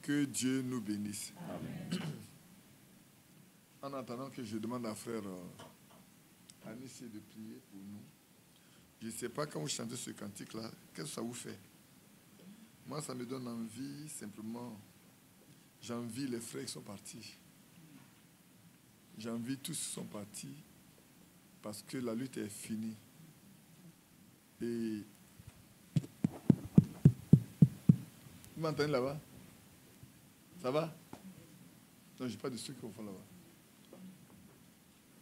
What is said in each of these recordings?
Que Dieu nous bénisse. Amen. En attendant que je demande à frère Anis de prier pour nous, je ne sais pas quand vous chantez ce cantique-là, qu'est-ce que ça vous fait? Moi, ça me donne envie, simplement, j'envie les frères qui sont partis. J'envie tous qui sont partis parce que la lutte est finie. Et vous m'entendez là-bas? Ça va? Non, je n'ai pas de ceux qui au fond là-bas.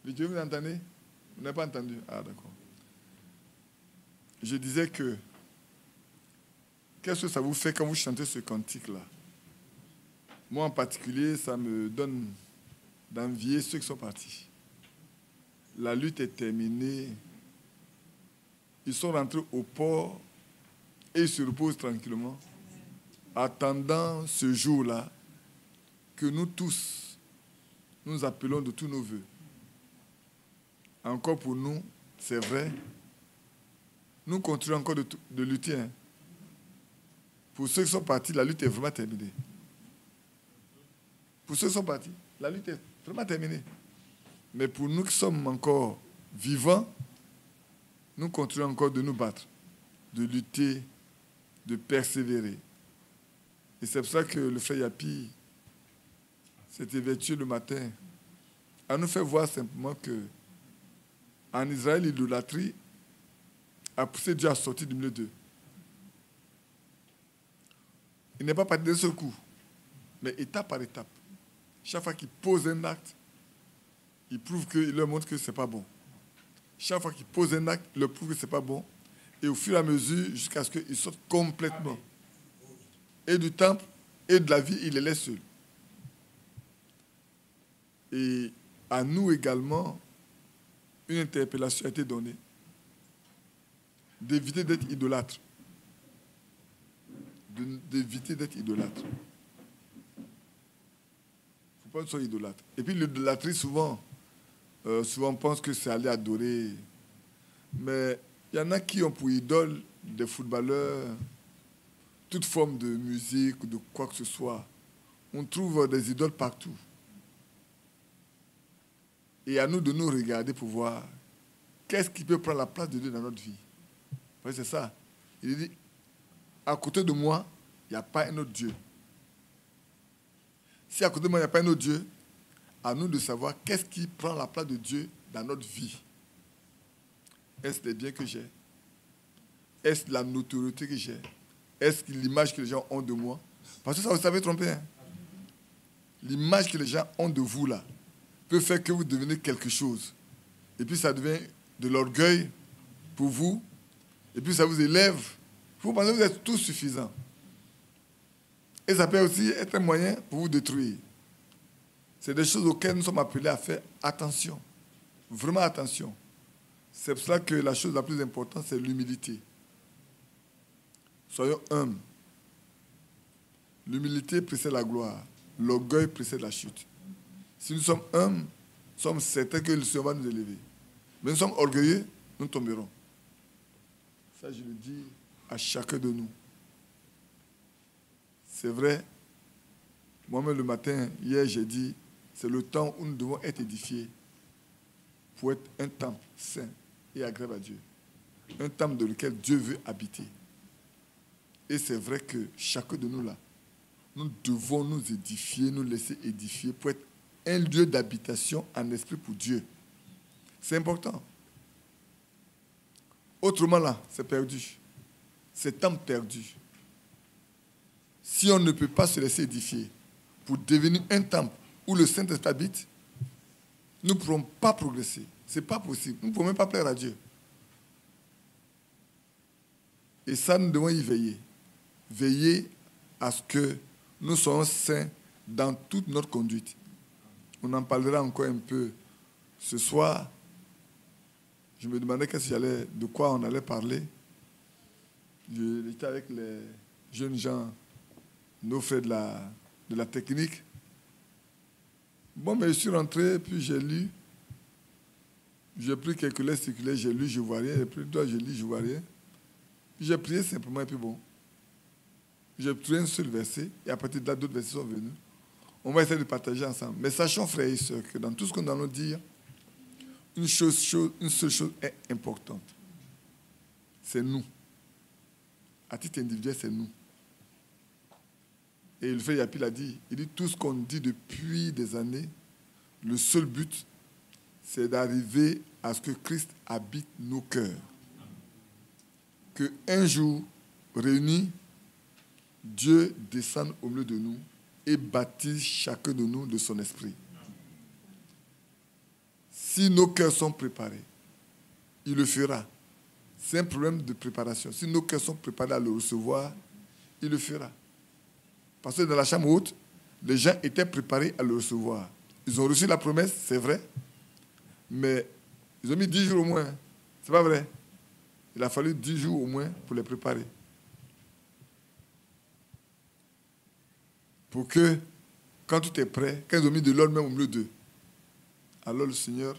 Le Dieu, vous entendez? Vous n'avez pas entendu? Ah, d'accord. Je disais que qu'est-ce que ça vous fait quand vous chantez ce cantique-là? Moi, en particulier, ça me donne d'envier ceux qui sont partis. La lutte est terminée. Ils sont rentrés au port et ils se reposent tranquillement, attendant ce jour-là que nous tous, nous appelons de tous nos voeux. Encore pour nous, c'est vrai, nous continuons encore de lutter. Hein. Pour ceux qui sont partis, la lutte est vraiment terminée. Pour ceux qui sont partis, la lutte est vraiment terminée. Mais pour nous qui sommes encore vivants, nous continuons encore de nous battre, de lutter, de persévérer. Et c'est pour ça que le frère Yapi s'était vertueux le matin à nous faire voir simplement que en Israël, l'idolâtrie a poussé Dieu à sortir du milieu d'eux. Il n'est pas parti d'un seul coup, mais étape par étape. Chaque fois qu'il pose un acte, il prouve qu'il leur montre que ce n'est pas bon. Chaque fois qu'il pose un acte, il leur prouve que ce n'est pas bon. Et au fur et à mesure, jusqu'à ce qu'ils sortent complètement. Et du temple, et de la vie, il les laisse seuls. Et à nous également, une interpellation a été donnée d'éviter d'être idolâtre. D'éviter d'être idolâtre. Il ne faut pas que soit idolâtre. Et puis l'idolâtrie, souvent, on pense que c'est aller adorer. Mais il y en a qui ont pour idole des footballeurs, toute forme de musique ou de quoi que ce soit. On trouve des idoles partout. Et à nous de nous regarder pour voir qu'est-ce qui peut prendre la place de Dieu dans notre vie. C'est ça. Il dit, à côté de moi, il n'y a pas un autre Dieu. Si à côté de moi, il n'y a pas un autre Dieu, à nous de savoir qu'est-ce qui prend la place de Dieu dans notre vie. Est-ce les biens que j'ai? Est-ce la notoriété que j'ai? Est-ce l'image que les gens ont de moi? Parce que ça, vous savez tromper. Hein? L'image que les gens ont de vous, là, peut faire que vous devenez quelque chose. Et puis ça devient de l'orgueil pour vous. Et puis ça vous élève. Vous pensez que vous êtes tous suffisants. Et ça peut aussi être un moyen pour vous détruire. C'est des choses auxquelles nous sommes appelés à faire attention. Vraiment attention. C'est pour ça que la chose la plus importante, c'est l'humilité. Soyons humbles. L'humilité précède la gloire. L'orgueil précède la chute. Si nous sommes humbles, nous sommes certains que le Seigneur va nous élever. Mais nous sommes orgueilleux, nous tomberons. Ça, je le dis à chacun de nous. C'est vrai. Moi-même, le matin, hier, j'ai dit, c'est le temps où nous devons être édifiés pour être un temple saint et agréable à Dieu. Un temple dans lequel Dieu veut habiter. Et c'est vrai que chacun de nous, là, nous devons nous édifier, nous laisser édifier pour être un lieu d'habitation en esprit pour Dieu. C'est important. Autrement, là, c'est perdu. C'est temps perdu. Si on ne peut pas se laisser édifier pour devenir un temple où le Saint-Esprit habite, nous ne pourrons pas progresser. Ce n'est pas possible. Nous ne pouvons même pas plaire à Dieu. Et ça, nous devons y veiller. Veiller à ce que nous soyons saints dans toute notre conduite. On en parlera encore un peu ce soir. Je me demandais de quoi on allait parler. J'étais avec les jeunes gens, nos frères de la technique. Bon, mais je suis rentré, puis j'ai lu. J'ai pris quelques lettres circulaires, j'ai lu, je ne vois rien. J'ai pris d'autres, j'ai lu, je ne vois rien. Puis j'ai prié simplement, et puis bon. J'ai trouvé un seul verset, et à partir de là, d'autres versets sont venus. On va essayer de partager ensemble. Mais sachons, frères et sœurs, que dans tout ce que nous allons dire, une seule chose est importante. C'est nous. À titre individuel, c'est nous. Et le frère Yapi l'a dit, il dit tout ce qu'on dit depuis des années, le seul but, c'est d'arriver à ce que Christ habite nos cœurs. Qu'un jour, réunis, Dieu descende au milieu de nous et baptise chacun de nous de son esprit. Si nos cœurs sont préparés, il le fera. C'est un problème de préparation. Si nos cœurs sont préparés à le recevoir, il le fera. Parce que dans la chambre haute, les gens étaient préparés à le recevoir. Ils ont reçu la promesse, c'est vrai, mais ils ont mis 10 jours au moins. C'est pas vrai. Il a fallu 10 jours au moins pour les préparer. Pour que, quand tout est prêt, quand ils ont mis de l'ordre même au milieu d'eux, alors le Seigneur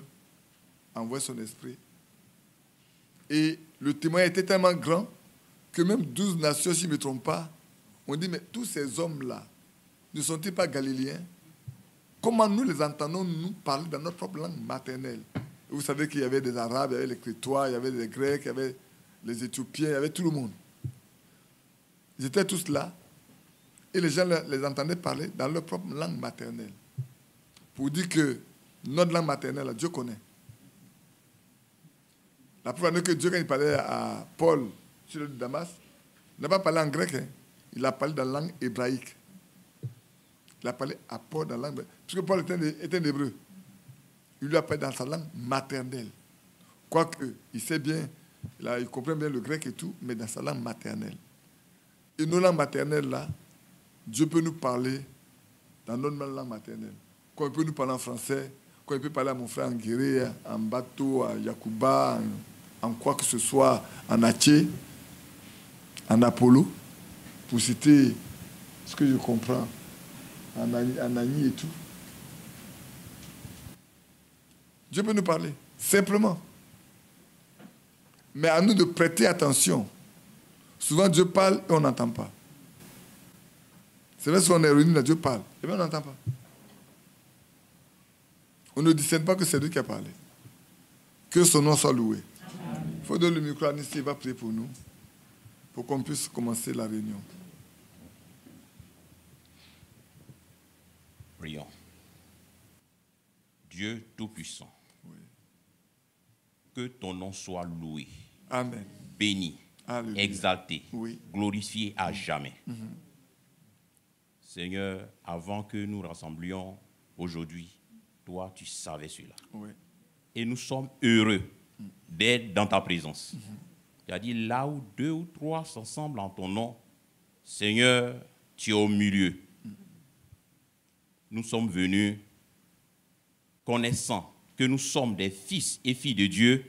envoie son esprit. Et le témoignage était tellement grand que même 12 nations, si je ne me trompe pas, ont dit, mais tous ces hommes-là, ne sont-ils pas galiléens? Comment nous les entendons nous parler dans notre propre langue maternelle? Et vous savez qu'il y avait des Arabes, il y avait les Crétois, il y avait les Grecs, il y avait les Éthiopiens, il y avait tout le monde. Ils étaient tous là. Et les gens les entendaient parler dans leur propre langue maternelle. Pour dire que notre langue maternelle, Dieu connaît. La preuve est que Dieu, quand il parlait à Paul sur le Damas, il n'a pas parlé en grec, hein. Il a parlé dans la langue hébraïque. Il a parlé à Paul dans la langue hébraïque. Puisque Paul était un hébreu. Il lui a parlé dans sa langue maternelle. Quoique, il sait bien, il comprend bien le grec et tout, mais dans sa langue maternelle. Et nos langues maternelles, là, Dieu peut nous parler dans notre langue maternelle. Quand il peut nous parler en français, quand il peut parler à mon frère en guéré, en bateau, à Yacouba, en quoi que ce soit, en Haché, en Apollo, pour citer ce que je comprends, en Agni et tout. Dieu peut nous parler, simplement. Mais à nous de prêter attention. Souvent, Dieu parle et on n'entend pas. C'est vrai, si on est réunis là, Dieu parle. Et bien, on n'entend pas. On ne discerne pas que c'est Dieu qui a parlé. Que son nom soit loué. Il faut donner le micro à Nissi, il va prier pour nous, pour qu'on puisse commencer la réunion. Prions. Dieu Tout-Puissant, oui, que ton nom soit loué, amen, béni, alléluia, exalté, oui, glorifié à jamais. Seigneur, avant que nous rassemblions aujourd'hui, toi, tu savais cela. Oui. Et nous sommes heureux d'être dans ta présence. Tu as dit, là où 2 ou 3 s'ensemblent en ton nom, Seigneur, tu es au milieu. Nous sommes venus connaissant que nous sommes des fils et filles de Dieu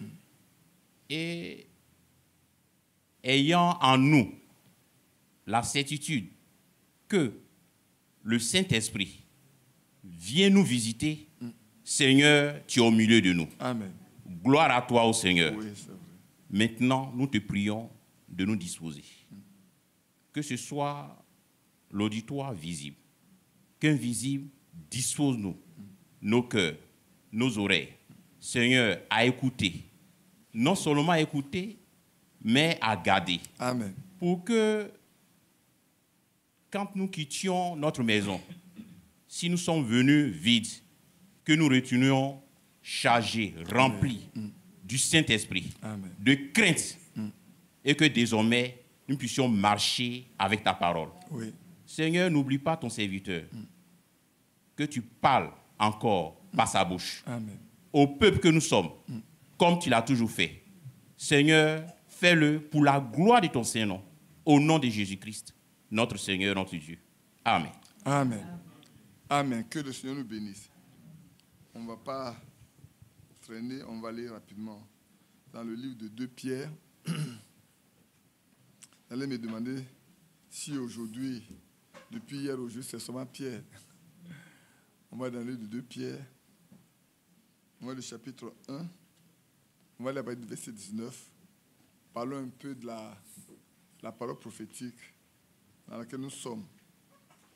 et ayant en nous la certitude que le Saint-Esprit vient nous visiter. Seigneur, tu es au milieu de nous. Amen. Gloire à toi, ô Seigneur. Oui, c'est vrai. Maintenant, nous te prions de nous disposer. Que ce soit l'auditoire visible, qu'invisible dispose-nous, nos cœurs, nos oreilles. Seigneur, à écouter. Non seulement à écouter, mais à garder. Amen. Pour que, quand nous quittions notre maison, si nous sommes venus vides, que nous retournions chargés, remplis du Saint-Esprit, de crainte, et que désormais, nous puissions marcher avec ta parole. Oui. Seigneur, n'oublie pas ton serviteur, que tu parles encore par sa bouche. Amen. Au peuple que nous sommes, comme tu l'as toujours fait. Seigneur, fais-le pour la gloire de ton Saint-Nom, au nom de Jésus-Christ, notre Seigneur, notre Dieu. Amen. Amen. Amen. Que le Seigneur nous bénisse. On ne va pas traîner, on va aller rapidement dans le livre de 2 Pierre. Allez me demander si aujourd'hui, depuis hier au jour, c'est seulement Pierre. On va dans le livre de 2 Pierre. On va le chapitre 1. On va aller à partir du verset 19. Parlons un peu de la parole prophétique dans laquelle nous sommes.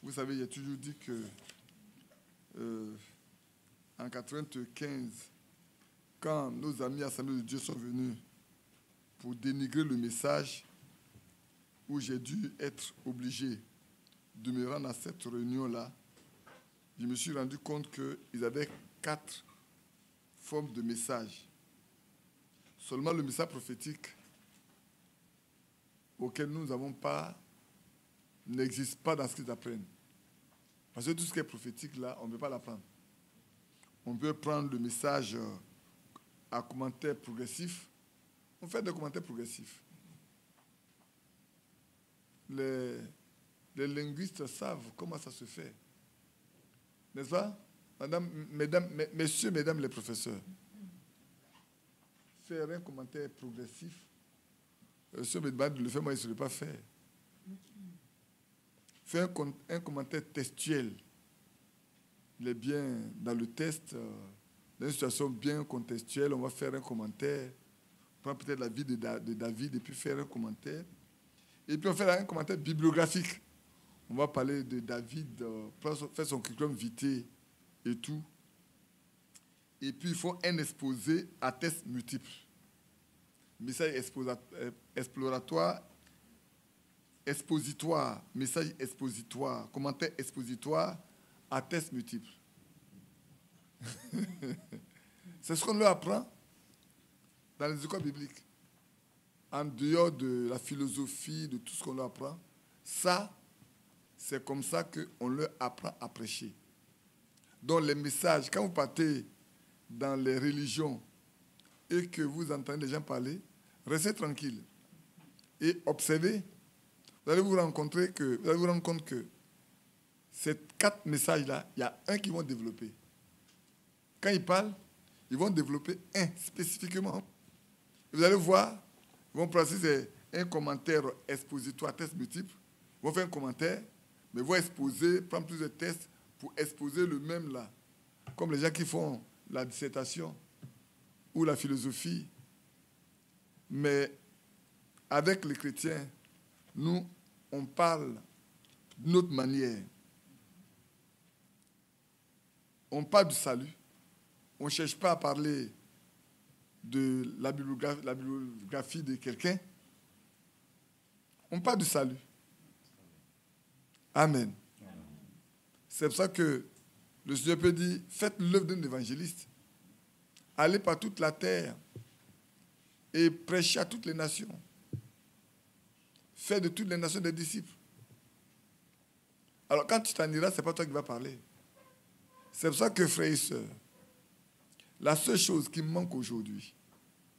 Vous savez, j'ai toujours dit que en 1995, quand nos amis Assemblée de Dieu sont venus pour dénigrer le message, où j'ai dû être obligé de me rendre à cette réunion-là, je me suis rendu compte qu'ils avaient 4 formes de messages. Seulement le message prophétique auquel nous n'avons pas n'existe pas dans ce qu'ils apprennent. Parce que tout ce qui est prophétique, là, on ne peut pas l'apprendre. On peut prendre le message à commentaire progressif. On fait des commentaires progressifs. Les linguistes savent comment ça se fait. N'est-ce pas? Messieurs, mesdames les professeurs, faire un commentaire progressif, si on me demande de le faire, moi, je ne sais pas faire. Faire un commentaire textuel. Il est bien dans le test, dans une situation bien contextuelle, on va faire un commentaire, prendre peut-être la vie de David et puis faire un commentaire. Et puis on fait un commentaire bibliographique. On va parler de David, faire son curriculum vitae et tout. Et puis il faut un exposé à tests multiples. Message exploratoire, expositoire, message expositoire, commentaire expositoire à tests multiples. C'est ce qu'on leur apprend dans les écoles bibliques. En dehors de la philosophie, de tout ce qu'on leur apprend, ça, c'est comme ça qu'on leur apprend à prêcher. Donc les messages, quand vous partez dans les religions et que vous entendez les gens parler, restez tranquille et observez. Vous allez vous rendre compte que ces 4 messages-là, il y a un qui vont développer. Quand ils parlent, ils vont développer un spécifiquement. Vous allez voir, ils vont placer un commentaire expositoire, test multiple. Ils vont faire un commentaire, mais ils vont exposer, prendre plusieurs tests pour exposer le même là. Comme les gens qui font la dissertation ou la philosophie. Mais avec les chrétiens, nous, on parle d'une autre manière. On parle du salut. On ne cherche pas à parler de la bibliographie de quelqu'un. On parle du salut. Amen. C'est pour ça que le Seigneur peut dire, faites l'œuvre d'un évangéliste. Allez par toute la terre et prêchez à toutes les nations. Faites de toutes les nations des disciples. Alors quand tu t'en iras, ce n'est pas toi qui vas parler. C'est pour ça que, frères et sœurs, la seule chose qui manque aujourd'hui,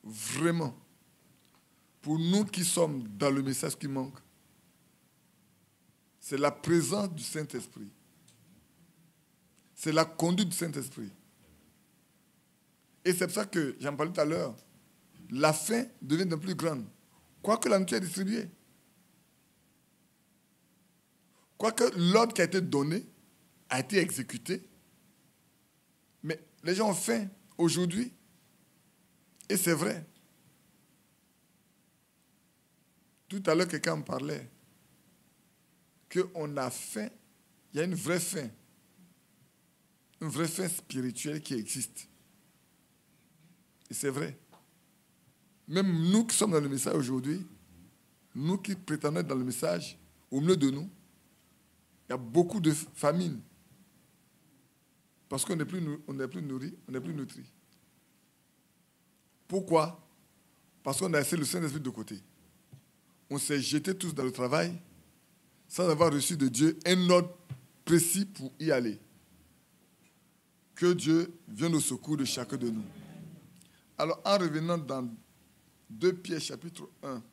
vraiment, pour nous qui sommes dans le message qui manque, c'est la présence du Saint-Esprit. C'est la conduite du Saint-Esprit. Et c'est pour ça que, j'en parlais tout à l'heure, la faim devient de plus grande. Quoique la nourriture est distribuée. Quoique l'ordre qui a été donné a été exécuté. Mais les gens ont faim aujourd'hui. Et c'est vrai. Tout à l'heure, quelqu'un me parlait qu'on a faim. Il y a une vraie faim. Une vraie faim spirituelle qui existe. Et c'est vrai. Même nous qui sommes dans le message aujourd'hui, nous qui prétendons être dans le message, au milieu de nous, il y a beaucoup de famine. Parce qu'on n'est plus nourri, on n'est plus nutri. Pourquoi? Parce qu'on a laissé le Saint-Esprit de côté. On s'est jetés tous dans le travail sans avoir reçu de Dieu un ordre précis pour y aller. Que Dieu vienne au secours de chacun de nous. Alors, en revenant dans 2 Pierre chapitre 1,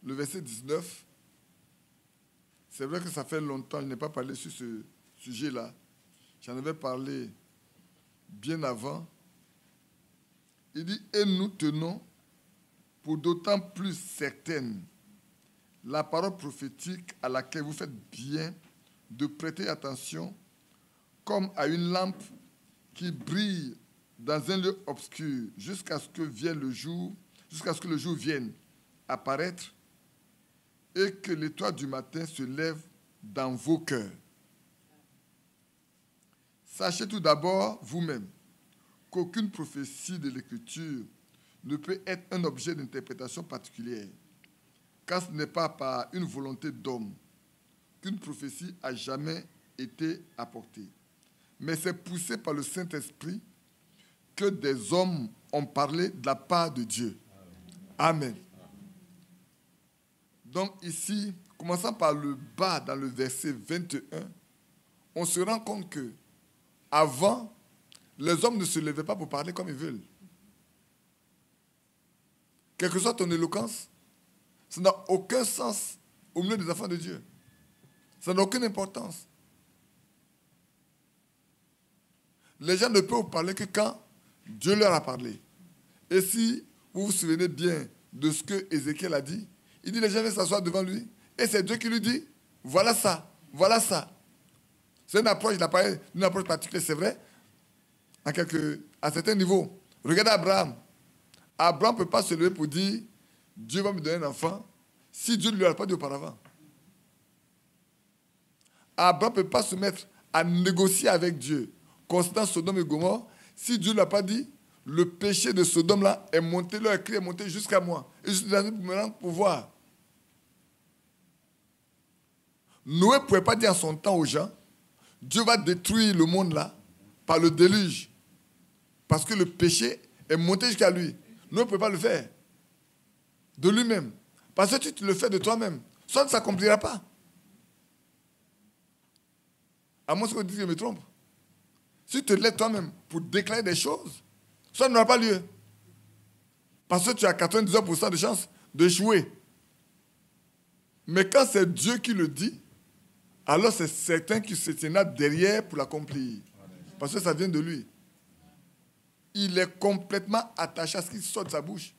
le verset 19, c'est vrai que ça fait longtemps, je n'ai pas parlé sur ce sujet-là. J'en avais parlé bien avant. Il dit, et nous tenons pour d'autant plus certaine la parole prophétique à laquelle vous faites bien de prêter attention comme à une lampe qui brille dans un lieu obscur jusqu'à ce que le jour vienne apparaître et que l'étoile du matin se lève dans vos cœurs. Sachez tout d'abord vous-même qu'aucune prophétie de l'Écriture ne peut être un objet d'interprétation particulière, car ce n'est pas par une volonté d'homme qu'une prophétie a jamais été apportée, mais c'est poussé par le Saint-Esprit que des hommes ont parlé de la part de Dieu. Amen. Donc ici, commençant par le bas dans le verset 21, on se rend compte que avant, les hommes ne se levaient pas pour parler comme ils veulent. Quelle que soit ton éloquence, ça n'a aucun sens au milieu des enfants de Dieu. Ça n'a aucune importance. Les gens ne peuvent vous parler que quand Dieu leur a parlé. Et si vous vous souvenez bien de ce que Ézéchiel a dit, il dit les gens viennent s'asseoir devant lui et c'est Dieu qui lui dit, voilà ça, voilà ça. C'est une approche, une approche particulière, c'est vrai, à certains niveaux. Regardez Abraham. Abraham ne peut pas se lever pour dire, Dieu va me donner un enfant, si Dieu ne lui a pas dit auparavant. Abraham ne peut pas se mettre à négocier avec Dieu concernant Sodome et Gomorrhe, si Dieu ne l'a pas dit, le péché de Sodome là est monté, leur cri est monté jusqu'à moi. Et je suis venu pour me rendre pouvoir. Noé ne pouvait pas dire en son temps aux gens, Dieu va détruire le monde là par le déluge. Parce que le péché est monté jusqu'à lui. Noé ne pouvait pas le faire de lui-même. Parce que tu le fais de toi-même. Ça ne s'accomplira pas. À moins que tu dises que je me trompe. Si tu te lèves toi-même pour déclarer des choses, ça n'aura pas lieu. Parce que tu as 99% de chance d'échouer. Mais quand c'est Dieu qui le dit, alors c'est certain qu'il se tiendra derrière pour l'accomplir. Parce que ça vient de lui. Il est complètement attaché à ce qui sort de sa bouche.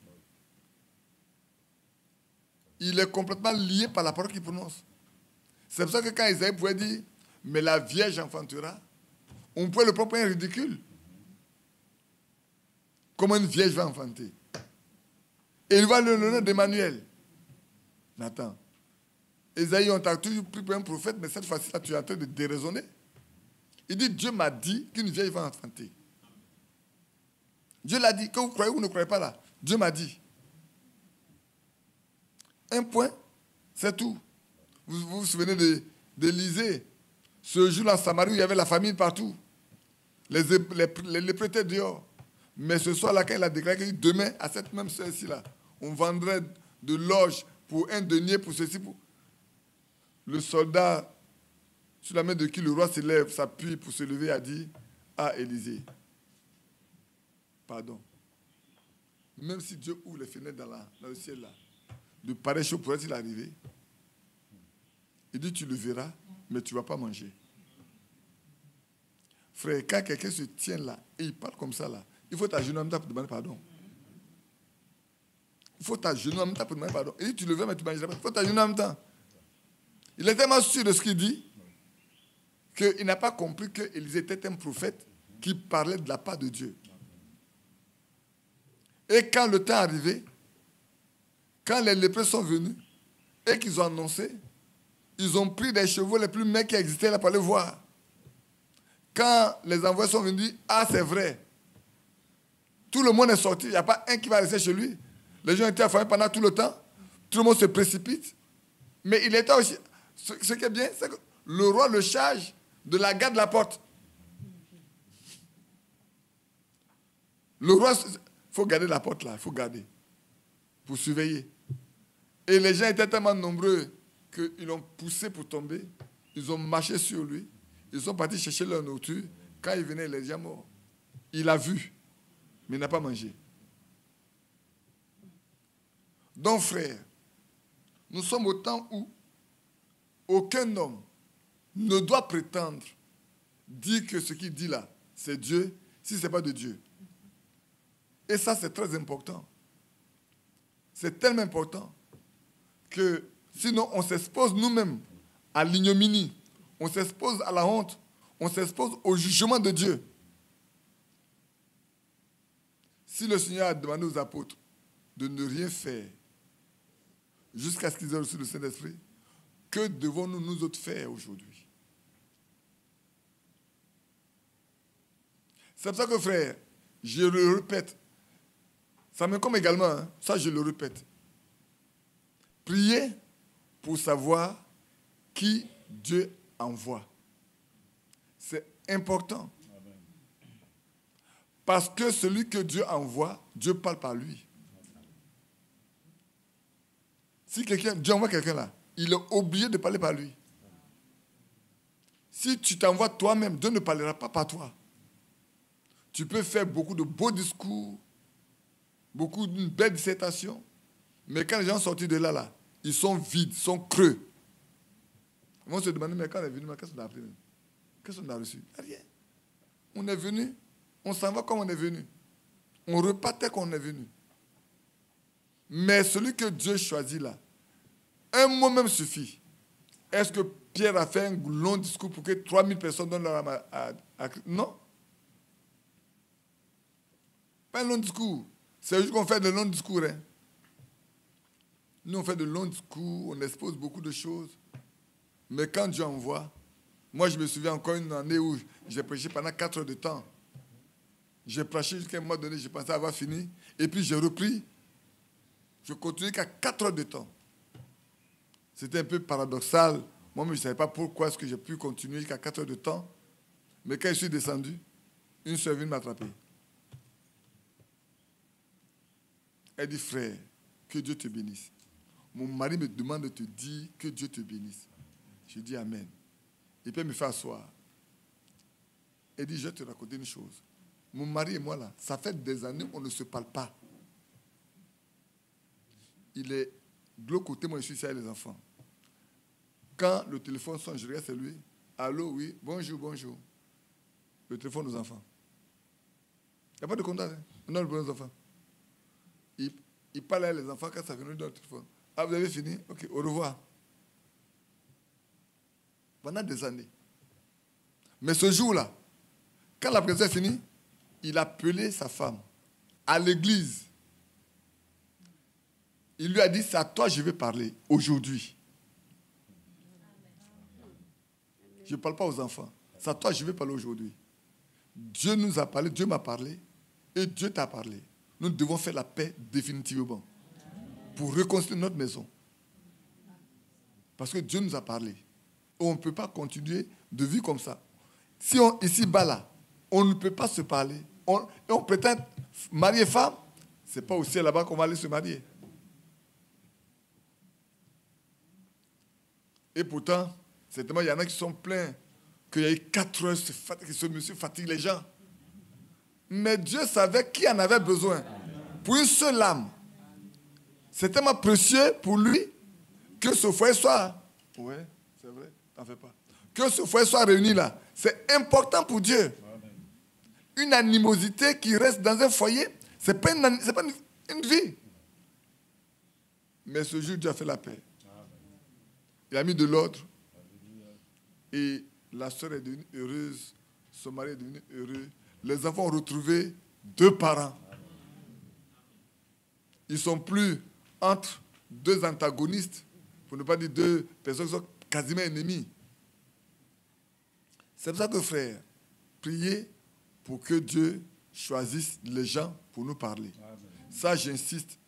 Il est complètement lié par la parole qu'il prononce. C'est pour ça que quand Isaïe pouvait dire, mais la Vierge enfantera, on pouvait le prendre pour un ridicule. Comment une vierge va enfanter? Et il va le nom d'Emmanuel. Nathan. Isaïe, on t'a toujours pris pour un prophète, mais cette fois-ci, tu es en train de déraisonner. Il dit, Dieu m'a dit qu'une vierge va enfanter. Dieu l'a dit, que vous croyez ou vous ne croyez pas là. Dieu m'a dit. Un point, c'est tout. Vous vous souvenez d'Élysée, ce jour-là en Samarie où il y avait la famine partout. Les lépreux étaient dehors. Mais ce soir-là, quand il a déclaré que demain, à cette même heure-ci là, on vendrait de l'orge pour un denier, pour ceci, pour... Le soldat, sur la main de qui le roi se lève, s'appuie pour se lever, a dit à Élysée, pardon. Même si Dieu ouvre les fenêtres dans le ciel là, de pareilles choses pourraient-il arriver? Il dit, tu le verras, mais tu ne vas pas manger. Frère, quand quelqu'un se tient là et il parle comme ça là, il faut t'agenouiller en même temps pour demander pardon. Il faut t'agenouiller en même temps pour demander pardon. Il dit, tu le verras, mais tu ne mangeras pas. Il faut t'agenouiller en même temps. Il est tellement sûr de ce qu'il dit qu'il n'a pas compris qu'Élisée était un prophète qui parlait de la part de Dieu. Et quand le temps est arrivé, quand les lépreux sont venus et qu'ils ont annoncé, ils ont pris des chevaux les plus maigres qui existaient là pour aller voir. Quand les envoyés sont venus, ah c'est vrai. Tout le monde est sorti, il n'y a pas un qui va rester chez lui. Les gens étaient affamés pendant tout le temps. Tout le monde se précipite. Mais il était aussi... Ce qui est bien, c'est que le roi le charge de la garde de la porte. Le roi, il faut garder la porte là, il faut garder. Pour surveiller. Et les gens étaient tellement nombreux qu'ils l'ont poussé pour tomber. Ils ont marché sur lui. Ils sont partis chercher leur nourriture. Quand il venait, il est déjà mort. Il a vu, mais il n'a pas mangé. Donc, frère, nous sommes au temps où aucun homme ne doit prétendre dire que ce qu'il dit là, c'est Dieu, si ce n'est pas de Dieu. Et ça, c'est très important. C'est tellement important que sinon, on s'expose nous-mêmes à l'ignominie, on s'expose à la honte, on s'expose au jugement de Dieu. Si le Seigneur a demandé aux apôtres de ne rien faire, jusqu'à ce qu'ils aient reçu le Saint-Esprit. Que devons-nous nous autres faire aujourd'hui? C'est pour ça que, frère, je le répète, ça me comme également, hein, ça je le répète. Priez pour savoir qui Dieu envoie. C'est important. Parce que celui que Dieu envoie, Dieu parle par lui. Si Dieu envoie quelqu'un là, il est obligé de parler par lui. Si tu t'envoies toi-même, Dieu ne parlera pas par toi. Tu peux faire beaucoup de beaux discours, beaucoup de belles dissertations, mais quand les gens sont sortis de là, ils sont vides, ils sont creux. Ils vont se demander, mais quand on est venu, qu'est-ce qu'on a appris? Qu'est-ce qu'on a reçu? Rien. On est venu, on s'en va comme on est venu. On repart tel qu'on est venu. Mais celui que Dieu choisit là, un mot même suffit. Est-ce que Pierre a fait un long discours pour que 3000 personnes donnent leur âme à Christ? Non. Pas un long discours. C'est juste qu'on fait de longs discours. Hein. Nous, on fait de longs discours, on expose beaucoup de choses. Mais quand Dieu envoie, moi, je me souviens encore une année où j'ai prêché pendant 4 heures de temps. J'ai prêché jusqu'à un moment donné, j'ai pensé avoir fini. Et puis, j'ai repris. Je continuais qu'à 4 heures de temps. C'était un peu paradoxal. Moi, je ne savais pas pourquoi est-ce que j'ai pu continuer jusqu'à 4 heures de temps. Mais quand je suis descendu, une soeur est venue m'attraper. Elle dit, frère, que Dieu te bénisse. Mon mari me demande de te dire que Dieu te bénisse. Je dis Amen. Et puis elle me fait asseoir. Elle dit, je vais te raconter une chose. Mon mari et moi, là, ça fait des années qu'on ne se parle pas. Il est de l'autre côté, moi je suis ici avec les enfants. Quand le téléphone sonne, je regarde, c'est lui. Allô, oui, bonjour, bonjour. Le téléphone aux enfants. Il n'y a pas de contact. Hein? On a le bon aux enfants. Il parle avec les enfants quand ça vient dans le téléphone. Ah, vous avez fini? Ok, au revoir. Pendant des années. Mais ce jour-là, quand la prédication est finie, il a appelé sa femme à l'église. Il lui a dit, c'est à toi que je vais parler aujourd'hui. Je ne parle pas aux enfants. C'est à toi que je vais parler aujourd'hui. Dieu nous a parlé, Dieu m'a parlé, et Dieu t'a parlé. Nous devons faire la paix définitivement pour reconstruire notre maison. Parce que Dieu nous a parlé. On ne peut pas continuer de vivre comme ça. Si ici-bas, là, on ne peut pas se parler, on prétend marier femme, ce n'est pas au ciel là-bas qu'on va aller se marier. Et pourtant, certainement, il y en a qui sont pleins qu'il y a eu 4 heures, que ce monsieur fatigue les gens. Mais Dieu savait qui en avait besoin. Pour une seule âme. C'est tellement précieux pour lui que ce foyer soit... Oui, c'est vrai, t'en fais pas. Que ce foyer soit réuni là. C'est important pour Dieu. Une animosité qui reste dans un foyer, ce n'est pas une vie. Mais ce jour, Dieu a fait la paix. Il a mis de l'ordre. Et la sœur est devenue heureuse. Son mari est devenu heureux. Les enfants ont retrouvé 2 parents. Ils ne sont plus entre 2 antagonistes, pour ne pas dire 2 personnes qui sont quasiment ennemies. C'est pour ça que, frère, priez pour que Dieu choisisse les gens pour nous parler. Amen. Ça, j'insiste.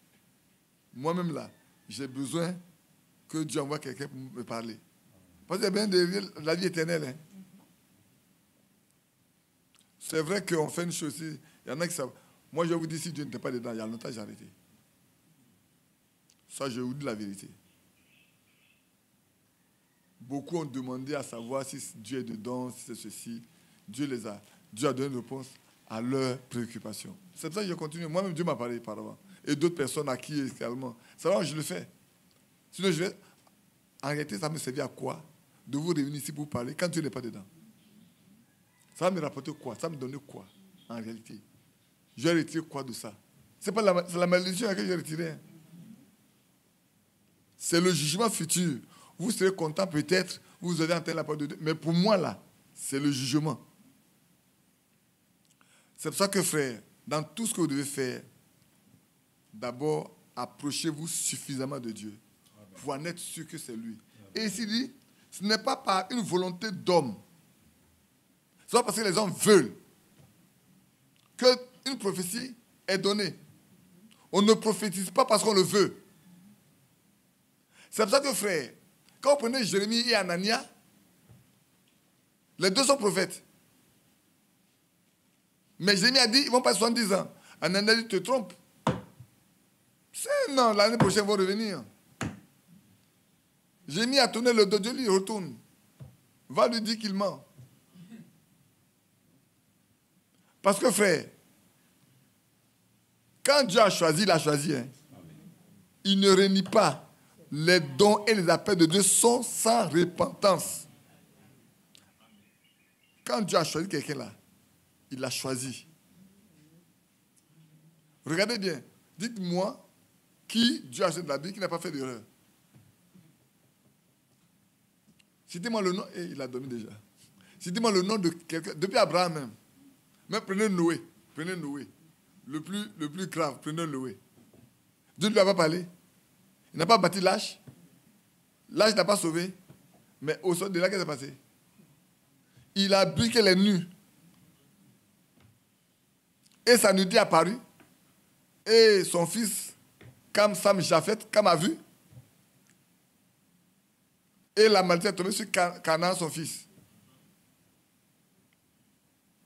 Moi-même, là, j'ai besoin que Dieu envoie quelqu'un pour me parler. Parce qu'il y a bien de la vie éternelle. Hein. C'est vrai qu'on fait une chose ici. Il y en a qui savent. Moi, je vous dis, si Dieu n'était pas dedans, il y a longtemps, j'ai arrêté. Ça, je vous dis la vérité. Beaucoup ont demandé à savoir si Dieu est dedans, si c'est ceci. Dieu a donné une réponse à leurs préoccupations. C'est pour ça que je continue. Moi-même, Dieu m'a parlé par avant. Et d'autres personnes à qui également. C'est vrai, je le fais. Sinon, je vais... En réalité, ça me servir à quoi de vous réunir ici pour parler quand Dieu n'est pas dedans? Ça va me rapporter quoi? Ça va me donner quoi, en réalité? Je vais retirer quoi de ça? C'est la malédiction que je vais retirer. Hein. C'est le jugement futur. Vous serez content peut-être, vous avez entendu la parole de Dieu. Mais pour moi, là, c'est le jugement. C'est pour ça que, frère, dans tout ce que vous devez faire, d'abord, approchez-vous suffisamment de Dieu. Amen. pour en être sûr que c'est lui. Et ici, il dit, ce n'est pas par une volonté d'homme. C'est pas parce que les hommes veulent qu'une prophétie est donnée. On ne prophétise pas parce qu'on le veut. C'est pour ça que, frère, quand vous prenez Jérémie et Anania, les deux sont prophètes. Mais Jérémie a dit, ils vont passer 70 ans. Anania a dit, tu te trompes. Non, l'année prochaine, ils vont revenir. Jérémie a tourné le dos, Dieu lui retourne. Va lui dire qu'il ment. Parce que, frère, quand Dieu a choisi, il a choisi. Hein. Il ne renie pas. Les dons et les appels de Dieu sont sans repentance. Quand Dieu a choisi quelqu'un là, il l'a choisi. Regardez bien. Dites-moi qui Dieu a choisi de la Bible qui n'a pas fait d'erreur. Citez-moi le nom. Et il a dormi déjà. Citez-moi le nom de quelqu'un. Depuis Abraham même. Mais prenez Noé. Prenez Noé. Le plus grave, prenez Noé. Dieu ne lui a pas parlé. Il n'a pas bâti l'arche. L'arche n'a pas sauvé. Mais au sol de là, qu'est-ce qui s'est passé? Il a bu qu'elle est nue. Et sa nudité est apparue. Et son fils, Cam, Sam, Japhet, Cam a vu. Et la maladie est tombée sur Canaan, son fils.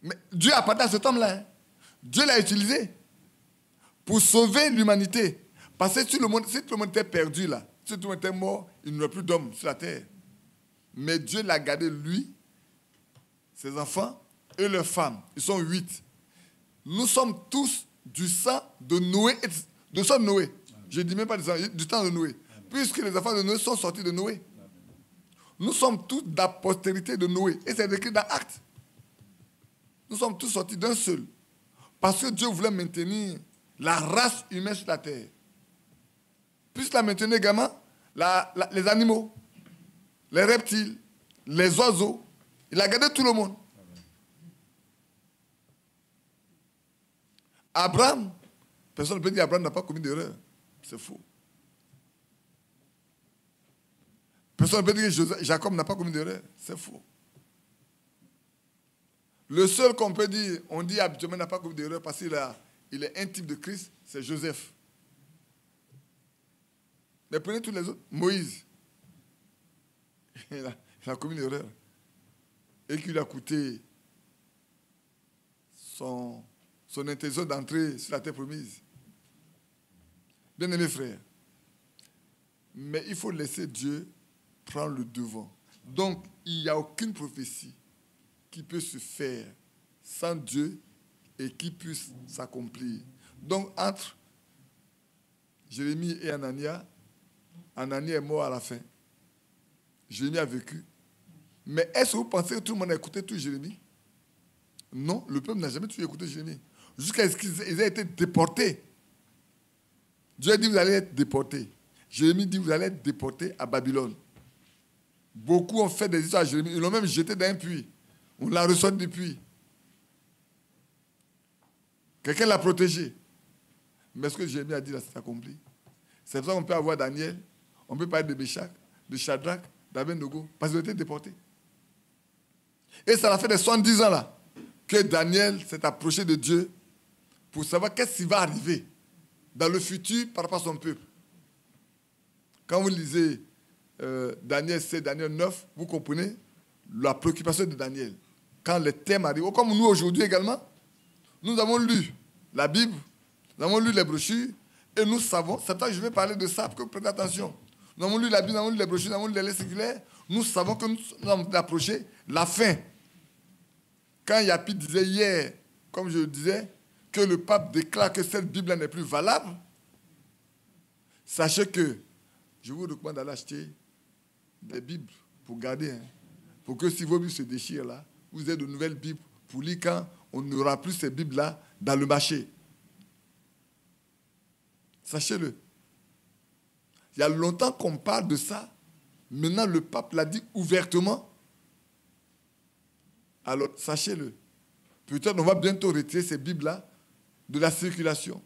Mais Dieu a parlé à cet homme-là. Hein. Dieu l'a utilisé pour sauver l'humanité. Parce que si tout le monde était perdu là, si tout le monde était mort, il n'y aurait plus d'hommes sur la terre. Mais Dieu l'a gardé, lui, ses enfants et leurs femmes. Ils sont 8. Nous sommes tous du sang de Noé, de sang de Noé. Je ne dis même pas du sang de Noé. Amen. Puisque les enfants de Noé sont sortis de Noé. Amen. Nous sommes tous de la postérité de Noé. Et c'est écrit dans Actes. Nous sommes tous sortis d'un seul. Parce que Dieu voulait maintenir la race humaine sur la terre. Puisqu'il a maintenu également les animaux, les reptiles, les oiseaux. Il a gardé tout le monde. Abraham, personne ne peut dire qu'Abraham n'a pas commis d'erreur. C'est faux. Personne ne peut dire que Jacob n'a pas commis d'erreur. C'est faux. Le seul qu'on peut dire, on dit habituellement n'a pas commis d'erreur parce qu'il est un type de Christ, c'est Joseph. Mais prenez tous les autres. Moïse. Il a commis une erreur. Et qui lui a coûté son intention d'entrer sur la terre promise. Bien-aimés frères, mais il faut laisser Dieu prendre le devant. Donc, il n'y a aucune prophétie qui peut se faire sans Dieu et qui puisse s'accomplir. Donc, entre Jérémie et Anania est mort à la fin. Jérémie a vécu. Mais est-ce que vous pensez que tout le monde a écouté tout Jérémie? Non, le peuple n'a jamais tout écouté Jérémie. Jusqu'à ce qu'ils aient été déportés. Dieu a dit, vous allez être déportés. Jérémie dit, vous allez être déportés à Babylone. Beaucoup ont fait des histoires à Jérémie. Ils l'ont même jeté dans un puits. On l'a ressorti du puits. Quelqu'un l'a protégé. Mais ce que Jérémie a dit là, c'est accompli. C'est pour ça qu'on peut avoir Daniel, on peut parler de Béchak, de Shadrach, d'Abednego, parce qu'ils ont été déportés. Et ça a fait des 70 ans là, que Daniel s'est approché de Dieu pour savoir qu'est-ce qui va arriver dans le futur par rapport à son peuple. Quand vous lisez Daniel 7, Daniel 9, vous comprenez la préoccupation de Daniel. Quand les thèmes arrivent, comme nous aujourd'hui également, nous avons lu la Bible, nous avons lu les brochures, et nous savons, c'est pour ça que je vais parler de ça, pour que vous preniez attention. Nous avons lu la Bible, nous avons lu les brochures, nous avons lu les lettres circulaires, nous savons que nous avons approché la fin. Quand Yapi disait hier, comme je le disais, que le pape déclare que cette Bible n'est plus valable, sachez que je vous recommande d'aller acheter des Bibles pour garder, hein, pour que si vos Bibles se déchirent là, vous ayez de nouvelles Bibles pour lire quand on n'aura plus ces Bibles-là dans le marché. Sachez-le. Il y a longtemps qu'on parle de ça. Maintenant, le pape l'a dit ouvertement. Alors, sachez-le. Peut-être on va bientôt retirer ces Bibles-là de la circulation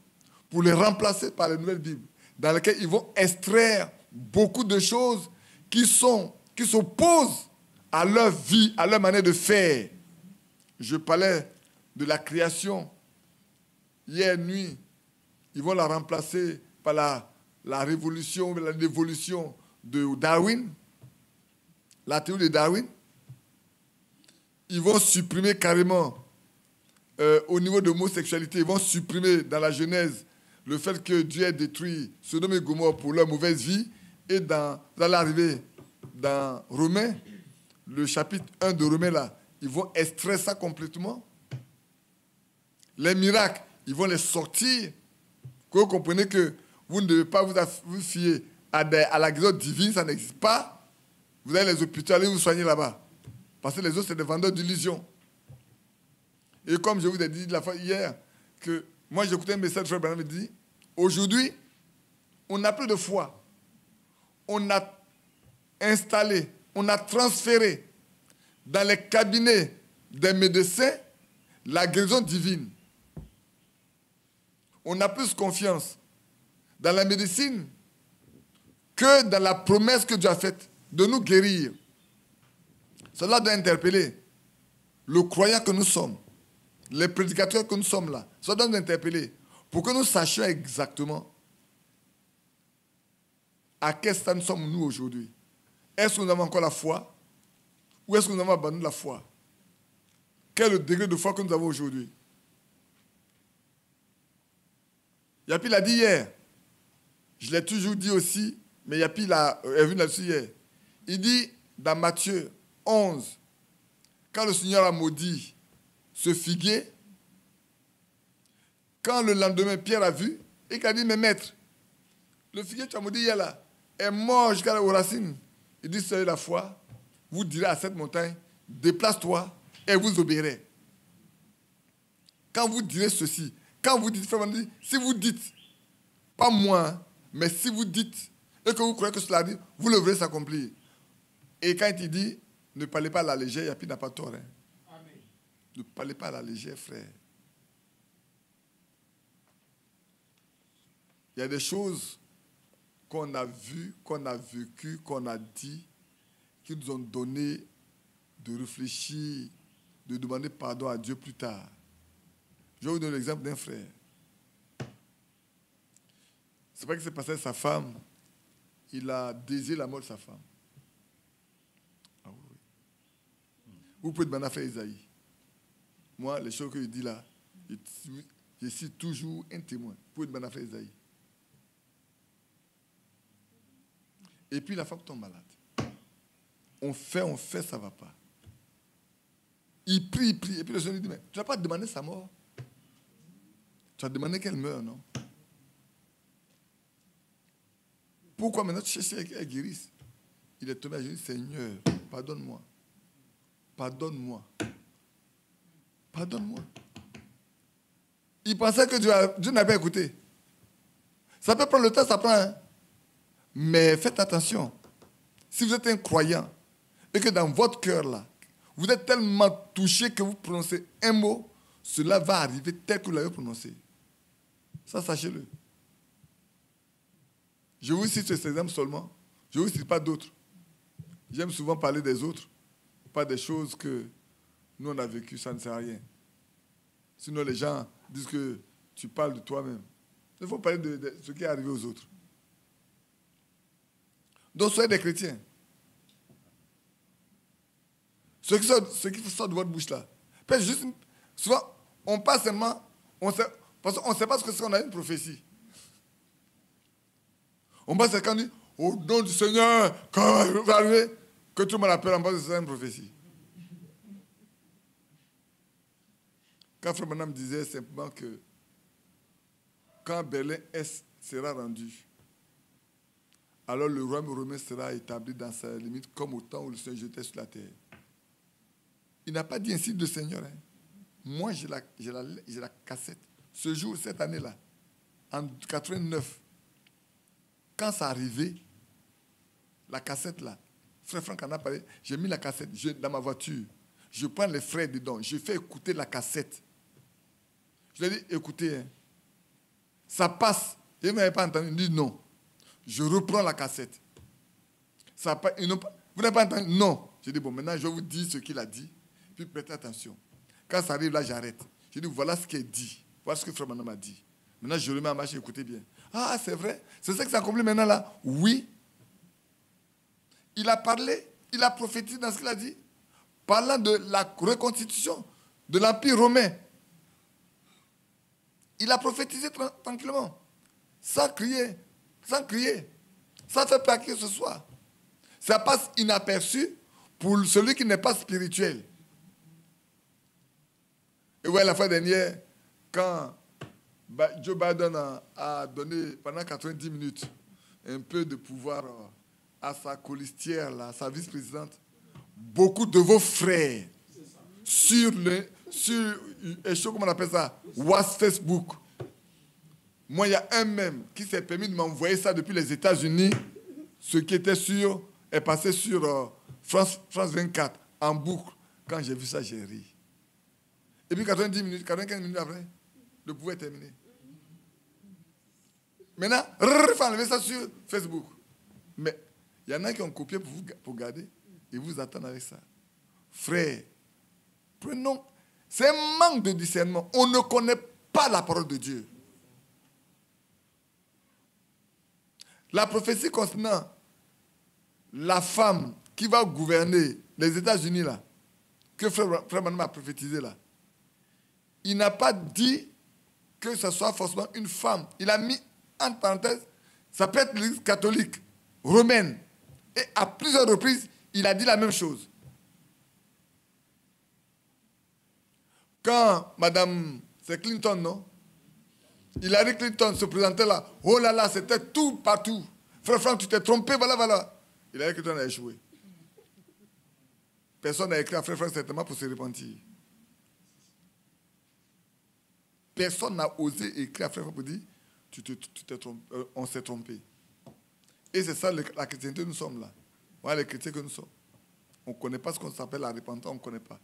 pour les remplacer par les nouvelles Bibles dans lesquelles ils vont extraire beaucoup de choses qui s'opposent à leur vie, à leur manière de faire. Je parlais de la création. Hier nuit, ils vont la remplacer par la révolution, l'évolution de Darwin, la théorie de Darwin. Ils vont supprimer carrément, au niveau de l'homosexualité, ils vont supprimer dans la Genèse le fait que Dieu ait détruit Sodome et Gomorrhe pour leur mauvaise vie. Et vous allez arriver dans Romains, le chapitre 1 de Romains, là, ils vont extraire ça complètement. Les miracles, ils vont les sortir. Que vous comprenez que vous ne devez pas vous fier à la guérison divine, ça n'existe pas. Vous allez les hôpitaux, allez vous soigner là-bas. Parce que les autres, c'est des vendeurs d'illusions. Et comme je vous ai dit la fois hier, que moi j'écoutais un message de Frère Branham qui dit, aujourd'hui, on n'a plus de foi. On a installé, on a transféré dans les cabinets des médecins la guérison divine. On a plus confiance dans la médecine que dans la promesse que Dieu a faite de nous guérir. Cela doit interpeller le croyant que nous sommes, les prédicateurs que nous sommes là. Cela doit nous interpeller pour que nous sachions exactement à quel stade nous sommes nous aujourd'hui. Est-ce que nous avons encore la foi ou est-ce que nous avons abandonné la foi? Quel est le degré de foi que nous avons aujourd'hui? Yapi l'a dit hier. Je l'ai toujours dit aussi, mais Yapi est venu là-dessus hier. Il dit dans Matthieu 11, quand le Seigneur a maudit ce figuier, quand le lendemain Pierre a vu, et qu'il a dit, mais maître, le figuier que tu as maudit hier là, est mort jusqu'aux racines. Il dit, c'est la foi, vous direz à cette montagne, déplace-toi et vous obéirez. Quand vous direz ceci, quand vous dites, si vous dites, pas moi, mais si vous dites, et que vous croyez que cela dit, vous le verrez s'accomplir. Et quand il dit, ne parlez pas à la légère, Yapi n'a pas tort. Hein. Amen. Ne parlez pas à la légère, frère. Il y a des choses qu'on a vues, qu'on a vécues, qu'on a dit, qui nous ont donné de réfléchir, de demander pardon à Dieu plus tard. Je vais vous donner l'exemple d'un frère. C'est pas que c'est passé à sa femme, il a désiré la mort de sa femme. Ah oui. Vous pouvez demander à frère Isaïe. Moi, les choses que je dis là, je suis toujours un témoin. Vous pouvez demander à frère Isaïe. Et puis la femme tombe malade. On fait, ça ne va pas. Il prie. Et puis le Seigneur lui dit, mais tu n'as pas demandé sa mort. Tu as demandé qu'elle meure, non? Pourquoi maintenant tu cherches qu'elle guérisse? Il est tombé à genoux, Seigneur, pardonne-moi. Pardonne-moi. Pardonne-moi. Il pensait que Dieu n'avait pas écouté. Ça peut prendre le temps, ça prend. Hein? Mais faites attention. Si vous êtes un croyant et que dans votre cœur là, vous êtes tellement touché que vous prononcez un mot, cela va arriver tel que vous l'avez prononcé. Ça, sachez-le. Je vous cite ces exemples seulement. Je ne vous cite pas d'autres. J'aime souvent parler des autres, pas des choses que nous on a vécues, ça ne sert à rien. Sinon les gens disent que tu parles de toi-même. Il faut parler de ce qui est arrivé aux autres. Donc soyez des chrétiens. Ce qui sort de votre bouche là. Souvent, on passe seulement, parce qu'on ne sait pas ce que c'est qu'on a une prophétie. On passe quand on dit, au nom du Seigneur, quand il va arriver, que tout le monde appelle en bas de c'est une prophétie. Quand Frère Branham disait simplement que quand Berlin-Est sera rendu, alors le royaume romain sera établi dans sa limite comme au temps où le Seigneur jetait sur la terre. Il n'a pas dit ainsi le Seigneur. Hein. Moi, j'ai la cassette. Ce jour, cette année-là, en 89, quand ça arrivait, la cassette là, Frère Franck en a parlé, j'ai mis la cassette dans ma voiture. Je prends les frères dedans, je fais écouter la cassette. Je lui ai dit, écoutez, hein, ça passe. Il ne m'avait pas entendu, il dit non. Je reprends la cassette. Ça pas, vous n'avez pas entendu? Non. J'ai dit, bon, maintenant, je vais vous dire ce qu'il a dit. Puis prêtez attention. Quand ça arrive, là, j'arrête. J'ai dit, voilà ce qu'il dit. Voilà ce que Frère Branham a dit. Maintenant, je remets en marche et écoutez bien. Ah, c'est vrai? C'est ça que ça accomplit maintenant, là? Oui. Il a parlé, il a prophétisé dans ce qu'il a dit, parlant de la reconstitution de l'Empire romain. Il a prophétisé tranquillement, sans crier, sans faire peur que ce soit. Ça passe inaperçu pour celui qui n'est pas spirituel. Et ouais, la fois dernière, quand Joe Biden a donné pendant 90 minutes un peu de pouvoir à sa colistière, là, sa vice-présidente, beaucoup de vos frères sur comment on appelle ça, Facebook. Moi, il y a un même qui s'est permis de m'envoyer ça depuis les États-Unis. Ce qui était sûr est passé sur France 24 en boucle. Quand j'ai vu ça, j'ai ri. Et puis 90 minutes, 45 minutes après, le pouvoir est terminé. Maintenant, il faut enlever ça sur Facebook. Mais il y en a qui ont copié pour garder. Ils vous attendent avec ça. Frère, prenons. C'est un manque de discernement. On ne connaît pas la parole de Dieu. La prophétie concernant la femme qui va gouverner les États-Unis, là, que Frère Branham a prophétisé là, il n'a pas dit que ce soit forcément une femme. Il a mis, entre parenthèses, ça peut être l'Église catholique, romaine. Et à plusieurs reprises, il a dit la même chose. Quand Madame, c'est Clinton, non? Hillary Clinton se présentait là. Oh là là, c'était tout partout. Frère Franck, tu t'es trompé, voilà, voilà. Hillary Clinton a échoué. Personne n'a écrit à Frère Franck certainement pour se repentir. Personne n'a osé écrire à Frère Franck pour dire tu t'es trompé, on s'est trompé. Et c'est ça la chrétienté que nous sommes là. Voilà les chrétiens que nous sommes. On ne connaît pas ce qu'on s'appelle la repentance, on ne connaît pas.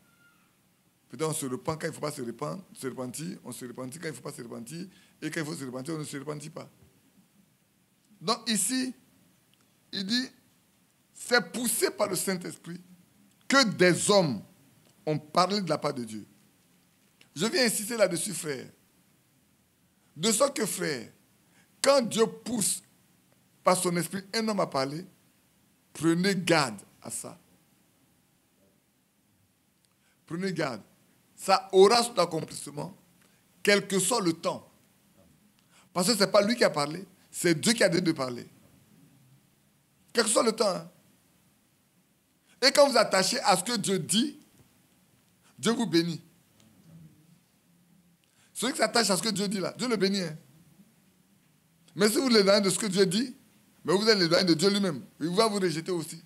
Peut-être on se repent quand il ne faut pas se repentir, on se repentit quand il ne faut pas se repentir, et quand il faut se repentir, on ne se repentit pas. Donc ici, il dit, c'est poussé par le Saint-Esprit que des hommes ont parlé de la part de Dieu. Je viens insister là-dessus, frère. De sorte que, frère, quand Dieu pousse par son esprit un homme à parler, prenez garde à ça. Prenez garde. Ça aura son accomplissement, quel que soit le temps. Parce que ce n'est pas lui qui a parlé, c'est Dieu qui a dit de parler. Quel que soit le temps. Hein. Et quand vous attachez à ce que Dieu dit, Dieu vous bénit. Celui qui s'attache à ce que Dieu dit là, Dieu le bénit. Hein. Mais si vous l'éloignez de ce que Dieu dit, mais vous êtes l'éloigné de Dieu lui-même, il va vous rejeter aussi.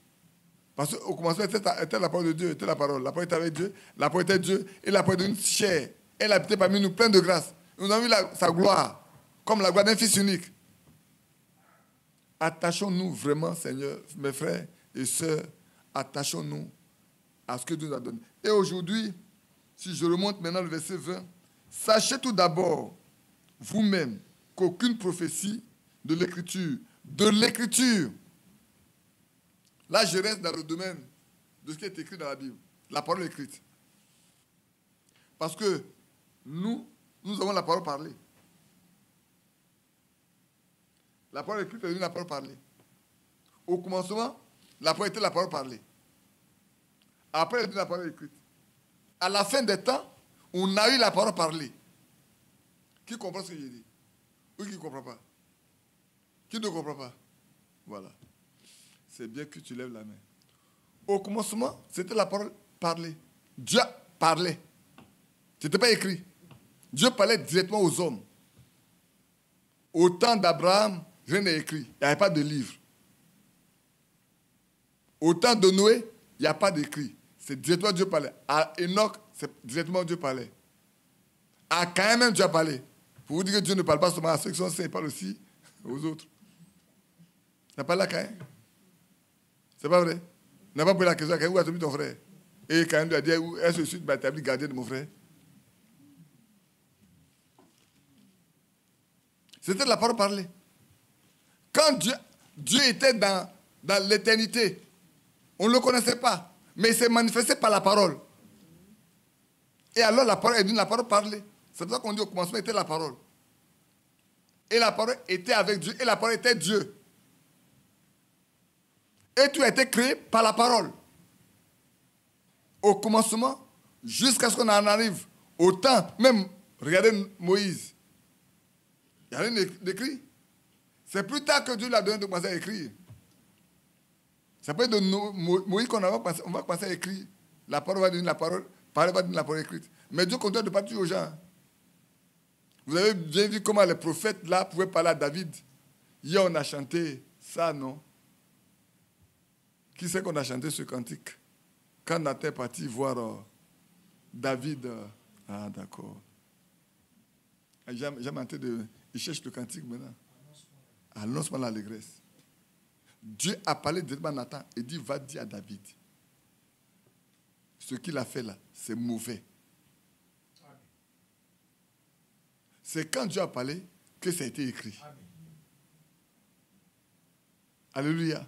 Parce qu'au commencement, était la parole de Dieu, était la parole. La parole était avec Dieu, la parole était Dieu, et la parole était une chair. Elle habitait parmi nous, pleine de grâce. Nous avons vu sa gloire, comme la gloire d'un fils unique. Attachons-nous vraiment, Seigneur, mes frères et sœurs, attachons-nous à ce que Dieu nous a donné. Et aujourd'hui, si je remonte maintenant le verset 20, sachez tout d'abord, vous-même, qu'aucune prophétie de l'écriture, là je reste dans le domaine de ce qui est écrit dans la Bible, la parole écrite. Parce que nous avons la parole parlée. La parole écrite est la parole parlée. Au commencement, la parole était la parole parlée. Après, elle est la parole écrite. À la fin des temps, on a eu la parole parlée. Qui comprend ce que j'ai dit? Ou qui ne comprend pas? Qui ne comprend pas? Voilà. C'est bien que tu lèves la main. Au commencement, c'était la parole parlée. Dieu parlait. Ce n'était pas écrit. Dieu parlait directement aux hommes. Au temps d'Abraham, rien n'est écrit. Il n'y avait pas de livre. Au temps de Noé, il n'y a pas d'écrit. C'est directement Dieu parlait. À Enoch, c'est directement Dieu parlait. À Caïn même, Dieu a parlé. Pour vous dire que Dieu ne parle pas seulement à ceux qui sont saints, il parle aussi aux autres. Il n'a pas là Caïn. C'est pas vrai? Il n'a pas posé la question à Caïn, où as-tu mis ton frère? Et Caïn lui a dit, est-ce que je suis établi gardien de mon frère? C'était de la parole parlée. Quand Dieu était dans dans l'éternité. On ne le connaissait pas, mais il s'est manifesté par la parole. Et alors la parole est devenue la parole parlée. C'est pour ça qu'on dit au commencement était la parole. Et la parole était avec Dieu, et la parole était Dieu. Et tout a été créé par la parole. Au commencement, jusqu'à ce qu'on en arrive au temps, même, regardez Moïse. Il n'y a rien d'écrit. C'est plus tard que Dieu lui a donné de commencer à écrire. Ça peut être de Moïse qu'on on va commencer à écrire. La parole va devenir la parole va devenir la parole écrite. Mais Dieu continue de parler aux gens. Vous avez bien vu comment les prophètes là pouvaient parler à David. Hier, on a chanté ça, non? Qui c'est qu'on a chanté ce cantique? Quand Nathan est parti voir David. Ah, d'accord. J'ai menté de... Il cherche le cantique maintenant. Annonce-moi l'allégresse. Dieu a parlé directement à Nathan et dit, va dire à David. Ce qu'il a fait là, c'est mauvais. C'est quand Dieu a parlé que ça a été écrit. Alléluia.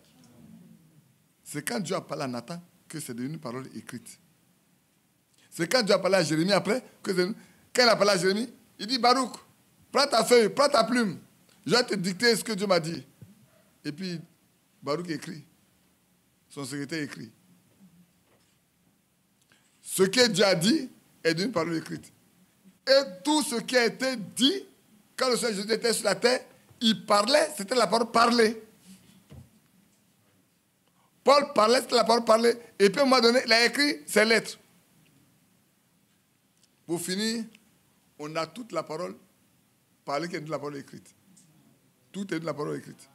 C'est quand Dieu a parlé à Nathan que c'est devenu une parole écrite. C'est quand Dieu a parlé à Jérémie après que c'est... Quand il a parlé à Jérémie, il dit, Baruch, prends ta feuille, prends ta plume. Je vais te dicter ce que Dieu m'a dit. Et puis, Baruch écrit. Son secrétaire écrit. Ce que Dieu a dit est d'une parole écrite. Et tout ce qui a été dit, quand le Seigneur Jésus était sur la terre, il parlait, c'était la parole parlée. Paul parlait, c'était la parole parlée. Et puis, à un moment donné, il a écrit ses lettres. Pour finir, on a toute la parole parlée qui est de la parole écrite. Tout est de la parole écrite.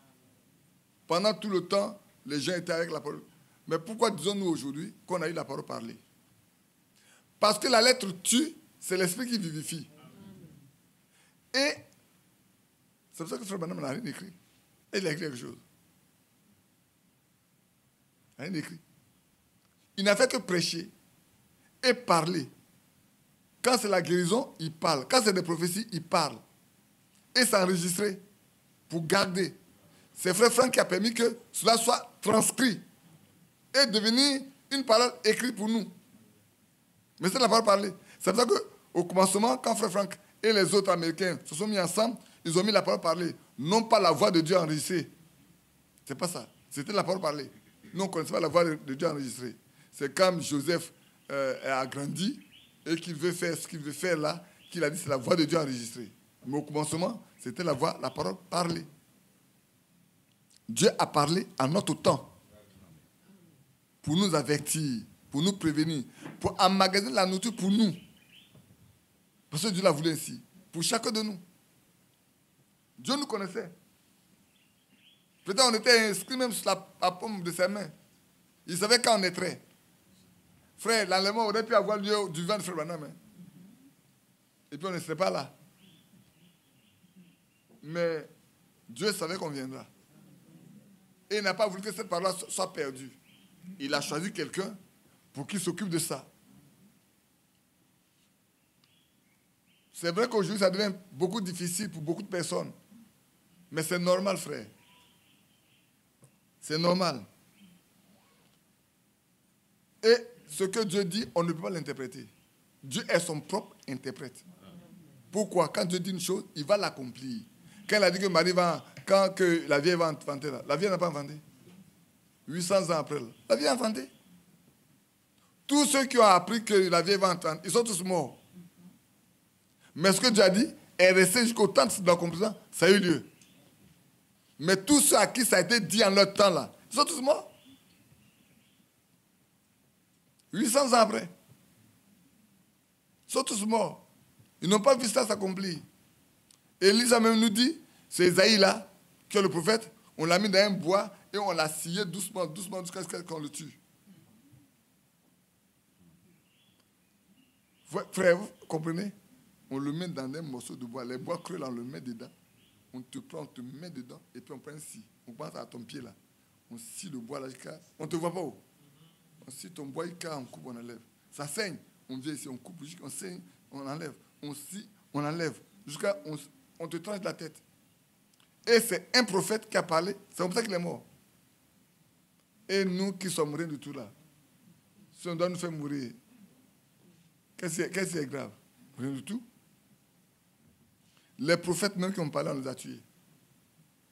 Pendant tout le temps, les gens étaient avec la parole. Mais pourquoi disons-nous aujourd'hui qu'on a eu la parole parlée? Parce que la lettre tue, c'est l'esprit qui vivifie. Et c'est pour ça que Frère Branham n'a rien écrit. Et il a écrit quelque chose. Rien écrit. Il n'a fait que prêcher et parler. Quand c'est la guérison, il parle. Quand c'est des prophéties, il parle. Et s'enregistrer pour garder. C'est Frère Franck qui a permis que cela soit transcrit et devenir une parole écrite pour nous. Mais c'est la parole parlée. C'est pour ça qu'au commencement, quand Frère Franck et les autres Américains se sont mis ensemble, ils ont mis la parole parlée. Non pas la voix de Dieu enregistrée. C'est pas ça. C'était la parole parlée. Nous, on ne connaissait pas la voix de Dieu enregistrée. C'est comme Joseph a grandi et qu'il veut faire ce qu'il veut faire là, qu'il a dit c'est la voix de Dieu enregistrée. Mais au commencement, c'était la voix, la parole parlée. Dieu a parlé à notre temps pour nous avertir, pour nous prévenir, pour emmagasiner la nourriture pour nous. Parce que Dieu l'a voulu ainsi, pour chacun de nous. Dieu nous connaissait. Peut-être on était inscrit même sur la paume de ses mains. Il savait quand on naîtrait. Frère, l'enlèvement aurait pu avoir lieu du vent de Frère Branham. Et puis on ne serait pas là. Mais Dieu savait qu'on viendra. Et il n'a pas voulu que cette parole soit perdue. Il a choisi quelqu'un pour qu'il s'occupe de ça. C'est vrai qu'aujourd'hui, ça devient beaucoup difficile pour beaucoup de personnes. Mais c'est normal, frère. C'est normal. Et ce que Dieu dit, on ne peut pas l'interpréter. Dieu est son propre interprète. Pourquoi? Quand Dieu dit une chose, il va l'accomplir. Quand il a dit que Marie va... Quand que la vieille va enfanter, là, la vieille n'a pas enfanté. 800 ans après, là, la vieille a enfanté. Tous ceux qui ont appris que la vieille va enfanter, ils sont tous morts. Mais ce que Dieu a dit est resté jusqu'au temps de l'accomplissement. Ça a eu lieu. Mais tous ceux à qui ça a été dit en leur temps, là, ils sont tous morts. 800 ans après. Ils sont tous morts. Ils n'ont pas vu ça s'accomplir. Élise même nous dit, c'est Esaïe là, qui est le prophète, on l'a mis dans un bois et on l'a scié doucement, doucement, jusqu'à ce qu'on le tue. Frère, vous comprenez? On le met dans un morceau de bois. Les bois creux là, on le met dedans. On te prend, on te met dedans et puis on prend un scie. On pense à ton pied là. On scie le bois là jusqu'à... On ne te voit pas où? On scie ton bois jusqu'à on coupe, on enlève. Ça saigne. On vient ici, on coupe, on saigne, on enlève. On scie, on enlève. Jusqu'à on te tranche la tête. Et c'est un prophète qui a parlé. C'est comme ça qu'il est mort. Et nous qui sommes rien du tout là, si on doit nous faire mourir, qu'est-ce qui est grave? Rien du tout. Les prophètes même qui ont parlé, on les a tués.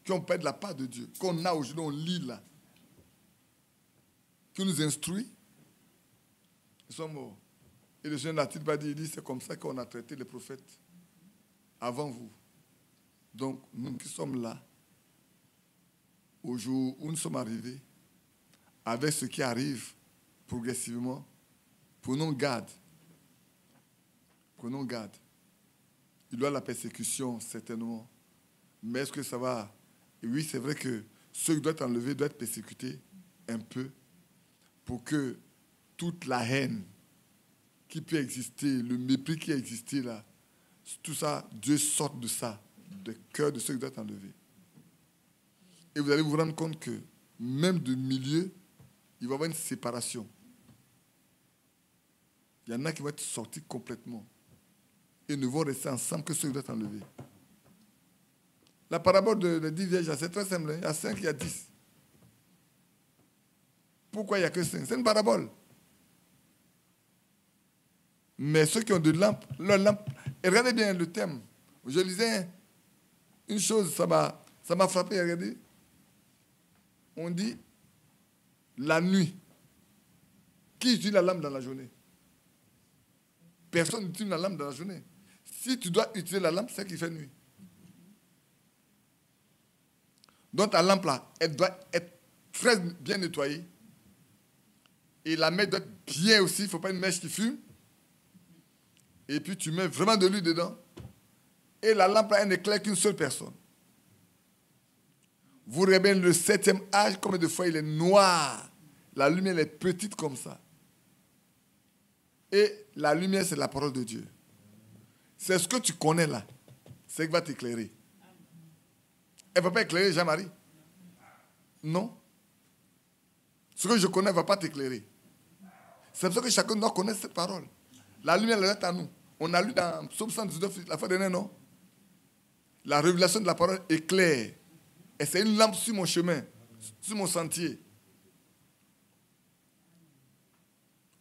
Qui ont parlé de la part de Dieu, qu'on a aujourd'hui, on lit là, qui nous instruit, ils sont morts. Et le Seigneur n'a-t-il pas dit, il dit, c'est comme ça qu'on a traité les prophètes avant vous. Donc, nous qui sommes là, au jour où nous sommes arrivés, avec ce qui arrive progressivement, prenons garde. Prenons garde. Il y aura la persécution, certainement. Mais est-ce que ça va? Et oui, c'est vrai que ceux qui doivent être enlevés doivent être persécutés un peu pour que toute la haine qui peut exister, le mépris qui a existé là, tout ça, Dieu sorte de ça, du cœur de ceux qui doivent être enlevés. Et vous allez vous rendre compte que même de milieu, il va y avoir une séparation. Il y en a qui vont être sortis complètement et ne vont rester ensemble que ceux qui doivent être enlevés. La parabole de 10 vierges, c'est très simple. Il y a 5, il y a 10. Pourquoi il n'y a que 5? C'est une parabole. Mais ceux qui ont de lampes, leur lampe, et regardez bien le thème. Je lisais une chose, ça m'a frappé, regardez. On dit la nuit. Qui utilise la lampe dans la journée? Personne n'utilise la lampe dans la journée. Si tu dois utiliser la lampe, c'est qu'il fait nuit. Donc ta lampe là, elle doit être très bien nettoyée. Et la mèche doit être bien aussi, il ne faut pas une mèche qui fume. Et puis tu mets vraiment de l'huile dedans. Et la lampe là, elle n'éclaire qu'une seule personne. Vous regardez le 7e âge, combien de fois il est noir. La lumière elle est petite comme ça. Et la lumière, c'est la parole de Dieu. C'est ce que tu connais là. C'est ce qui va t'éclairer. Elle ne va pas éclairer Jean-Marie. Non. Ce que je connais ne va pas t'éclairer. C'est pour ça que chacun doit connaître cette parole. La lumière, elle est à nous. On a lu dans Psaume 119, la fois dernière, non? La révélation de la parole est claire. Et c'est une lampe sur mon chemin, sur mon sentier.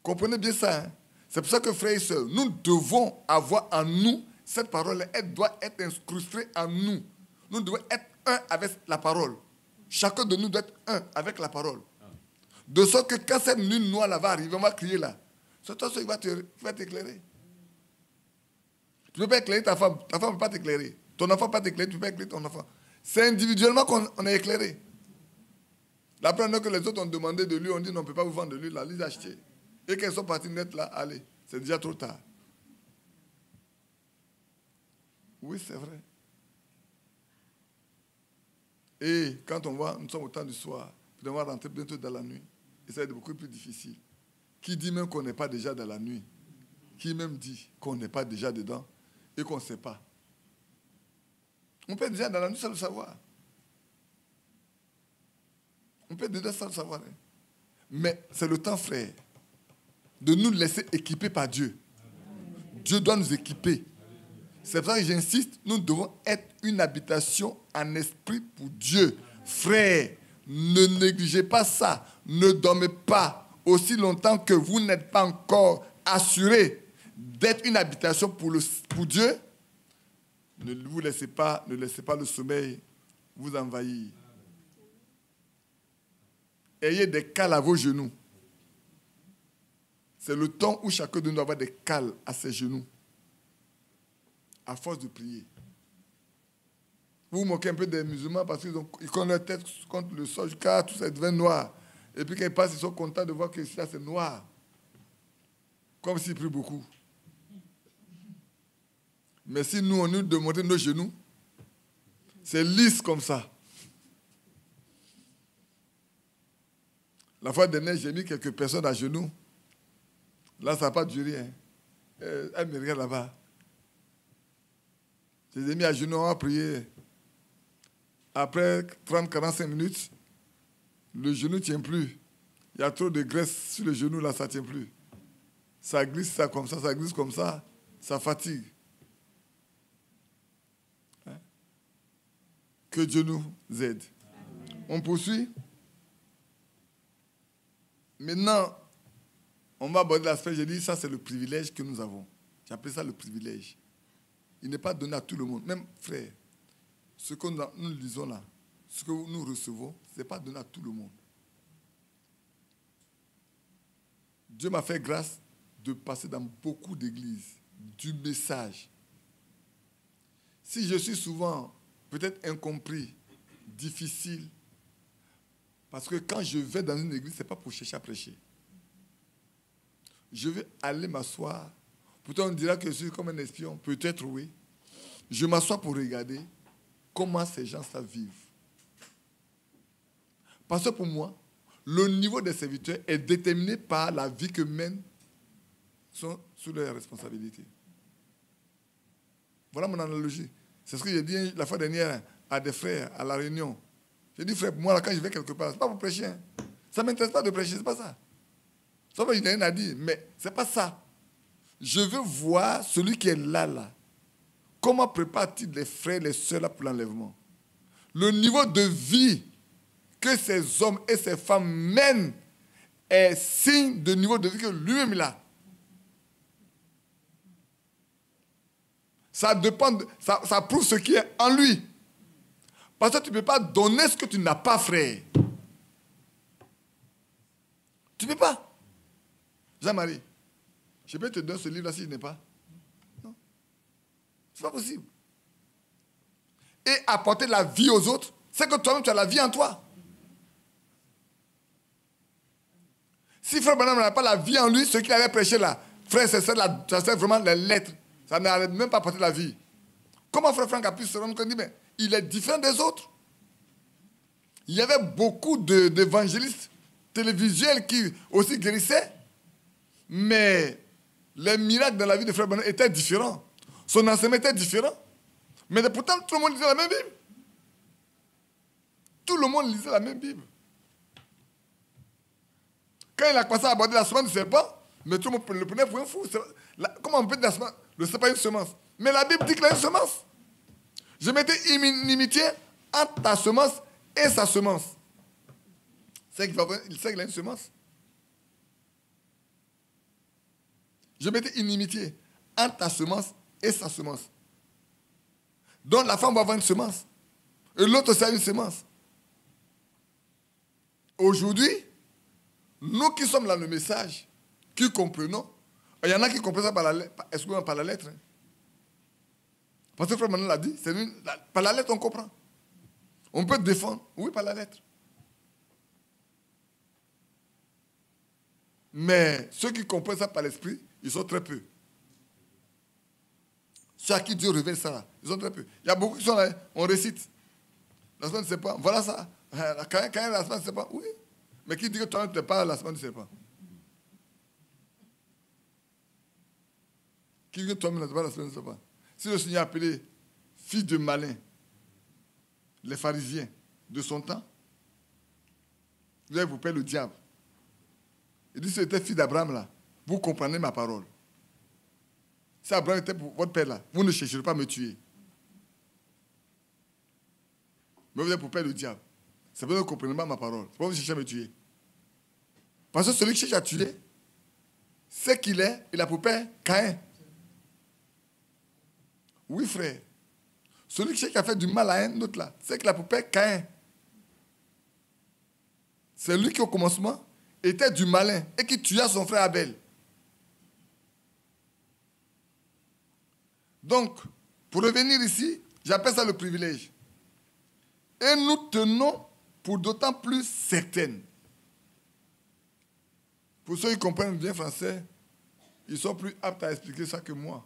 Comprenez bien ça. Hein? C'est pour ça que, frères et sœurs, nous devons avoir en nous cette parole. Elle doit être incrustée en nous. Nous devons être un avec la parole. Chacun de nous doit être un avec la parole. De sorte que quand cette nuit noire là va arriver, on va crier là. C'est toi qui va t'éclairer. Tu ne peux pas éclairer ta femme ne peut pas t'éclairer. Ton enfant ne peut pas t'éclairer, tu ne peux pas éclairer ton enfant. C'est individuellement qu'on est éclairé. La première que les autres ont demandé de lui, on dit non, on ne peut pas vous vendre de l'huile, là, les acheter. Et qu'elles sont parties net là, allez, c'est déjà trop tard. Oui, c'est vrai. Et quand on voit, nous sommes au temps du soir, puis on va rentrer bientôt dans la nuit, et ça va être beaucoup plus difficile. Qui dit même qu'on n'est pas déjà dans la nuit? Qui même dit qu'on n'est pas déjà dedans et qu'on ne sait pas? On peut être déjà dans la nuit sans le savoir. On peut être déjà sans le savoir. Hein. Mais c'est le temps, frère, de nous laisser équiper par Dieu. Dieu doit nous équiper. C'est pour ça que j'insiste, nous devons être une habitation en esprit pour Dieu. Frère, ne négligez pas ça. Ne dormez pas aussi longtemps que vous n'êtes pas encore assuré d'être une habitation pour Dieu. Ne laissez pas le sommeil vous envahir. Ayez des cales à vos genoux. C'est le temps où chacun de nous doit avoir des cales à ses genoux. À force de prier. Vous vous moquez un peu des musulmans parce qu'ils collent leur tête contre le sol jusqu'à tout ça devient noir. Et puis quand ils passent, ils sont contents de voir que ça c'est noir. Comme s'ils prient beaucoup. Mais si nous, on nous demande nos genoux, c'est lisse comme ça. La fois dernière, j'ai mis quelques personnes à genoux. Là, ça n'a pas duré. Hein. Elle me regarde là-bas. Je les ai mis à genoux, on a prié. Après 30-45 minutes, le genou ne tient plus. Il y a trop de graisse sur le genou, là, ça ne tient plus. Ça glisse ça comme ça glisse comme ça fatigue. Hein? Que Dieu nous aide. On poursuit. Maintenant, on va aborder l'aspect, j'ai dit, ça c'est le privilège que nous avons. J'appelle ça le privilège. Il n'est pas donné à tout le monde. Même, frère, ce que nous lisons là, ce que nous recevons, ce n'est pas donné à tout le monde. Dieu m'a fait grâce de passer dans beaucoup d'églises, du message. Si je suis souvent peut-être incompris, difficile, parce que quand je vais dans une église, ce n'est pas pour chercher à prêcher. Je vais aller m'asseoir. Pourtant, on dira que je suis comme un espion. Peut-être oui. Je m'assois pour regarder comment ces gens-là vivent. Parce que pour moi, le niveau des serviteurs est déterminé par la vie que mènent sous leurs responsabilités. Voilà mon analogie. C'est ce que j'ai dit la fois dernière à des frères à la réunion. J'ai dit, frère, moi, là, quand je vais quelque part, ce n'est pas pour prêcher. Hein. Ça ne m'intéresse pas de prêcher, ce n'est pas ça. Ça va, il n'y a rien à dire, mais ce n'est pas ça. Je veux voir celui qui est là. Comment prépare-t-il les frères, les sœurs là pour l'enlèvement? Le niveau de vie que ces hommes et ces femmes mènent est signe de niveau de vie que lui-même il a. Ça dépend, ça prouve ce qui est en lui. Parce que tu ne peux pas donner ce que tu n'as pas, frère. Tu ne peux pas. Jean-Marie, je peux te donner ce livre-là si je n'ai pas. Non. Ce n'est pas possible. Et apporter la vie aux autres, c'est que toi-même tu as la vie en toi. Si frère Branham n'a pas la vie en lui, ce qu'il avait prêché là, frère, ça sert vraiment les lettres. Ça n'arrête même pas apporter la vie. Comment frère Franck a pu se rendre compte? Mais il est différent des autres. Il y avait beaucoup d'évangélistes télévisuels qui aussi guérissaient. Mais les miracles dans la vie de frère Branham étaient différents. Son enseignement était différent. Mais pourtant, tout le monde lisait la même Bible. Tout le monde lisait la même Bible. Quand il a commencé à aborder la semence du serpent, mais tout le monde le prenait pour un fou. Comment on peut dire le serpent a une semence? Mais la Bible dit qu'il a une semence. Je mettais inimitié entre ta semence et sa semence. Il sait qu'il a une semence. Je mettais inimitié entre ta semence et sa semence. Donc la femme va avoir une semence. Et l'autre aussi a une semence. Aujourd'hui, nous qui sommes dans le message, qui comprenons, il y en a qui comprennent ça par la lettre. Hein. Parce que frère Manuel l'a dit, par la lettre on comprend. On peut défendre, oui, par la lettre. Mais ceux qui comprennent ça par l'esprit, ils sont très peu. Ceux à qui Dieu révèle ça, ils sont très peu. Il y a beaucoup qui sont là, on récite. La semaine du serpent, voilà ça. Quand il y a la semaine du serpent, oui. Mais qui dit que toi, tu n'es pas la semaine du serpent? Qui dit que toi, tu n'es pas la semaine du serpent? Si le Seigneur a appelé fille de malin, les pharisiens de son temps, vous allez vous payer le diable. Il dit, si c'était fille d'Abraham là, vous comprenez ma parole. Si Abraham était votre père là, vous ne chercherez pas à me tuer. Mais vous êtes pour père le diable. C'est parce que vous ne comprenez pas ma parole. C'est pas vous cherchez à me tuer. Parce que celui qui cherche à tuer, c'est qu'il est, il a pour père Caïn. Oui, frère. Celui qui cherche à faire du mal à un autre là, c'est qu'il a pour père Caïn. C'est lui qui au commencement était du malin et qui tua son frère Abel. Donc, pour revenir ici, j'appelle ça le privilège. Et nous tenons pour d'autant plus certaines. Pour ceux qui comprennent bien français, ils sont plus aptes à expliquer ça que moi.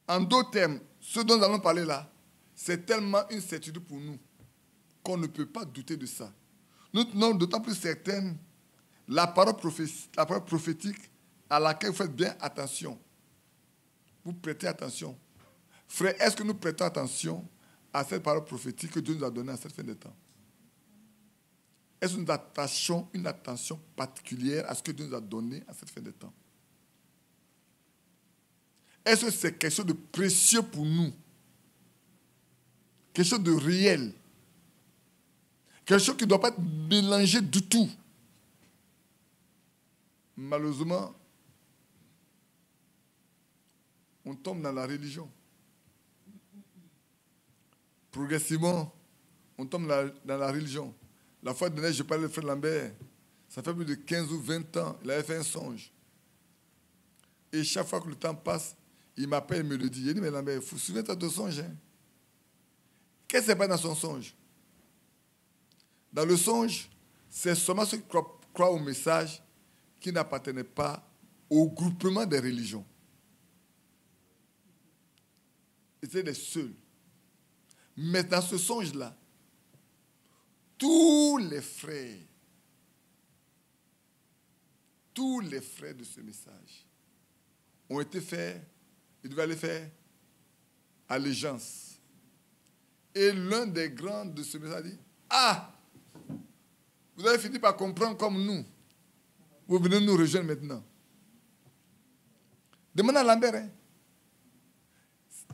En d'autres termes, ce dont nous allons parler là, c'est tellement une certitude pour nous qu'on ne peut pas douter de ça. Nous tenons d'autant plus certaines la parole prophétique à laquelle vous faites bien attention. Vous prêtez attention. Frère, est-ce que nous prêtons attention à cette parole prophétique que Dieu nous a donnée à cette fin de temps? Est-ce que nous attachons une attention particulière à ce que Dieu nous a donné à cette fin de temps? Est-ce que c'est quelque chose de précieux pour nous? Quelque chose de réel? Quelque chose qui ne doit pas être mélangé du tout. Malheureusement, on tombe dans la religion. Progressivement, on tombe dans la religion. La fois dernière, je parlais de frère Lambert. Ça fait plus de 15 ou 20 ans, il avait fait un songe. Et chaque fois que le temps passe, il m'appelle et me le dit. Il dit, mais Lambert, souviens-toi de ton songe. Hein? Qu'est-ce qui se passe dans son songe? Dans le songe, c'est seulement ceux qui croient au message qui n'appartenaient pas au groupement des religions. Ils étaient les seuls. Mais dans ce songe-là, tous les frères de ce message ont été faits, ils devaient aller faire allégeance. Et l'un des grands de ce message dit, ah, vous avez fini par comprendre comme nous. Vous venez nous rejoindre maintenant. Demandez à Lambert. Hein.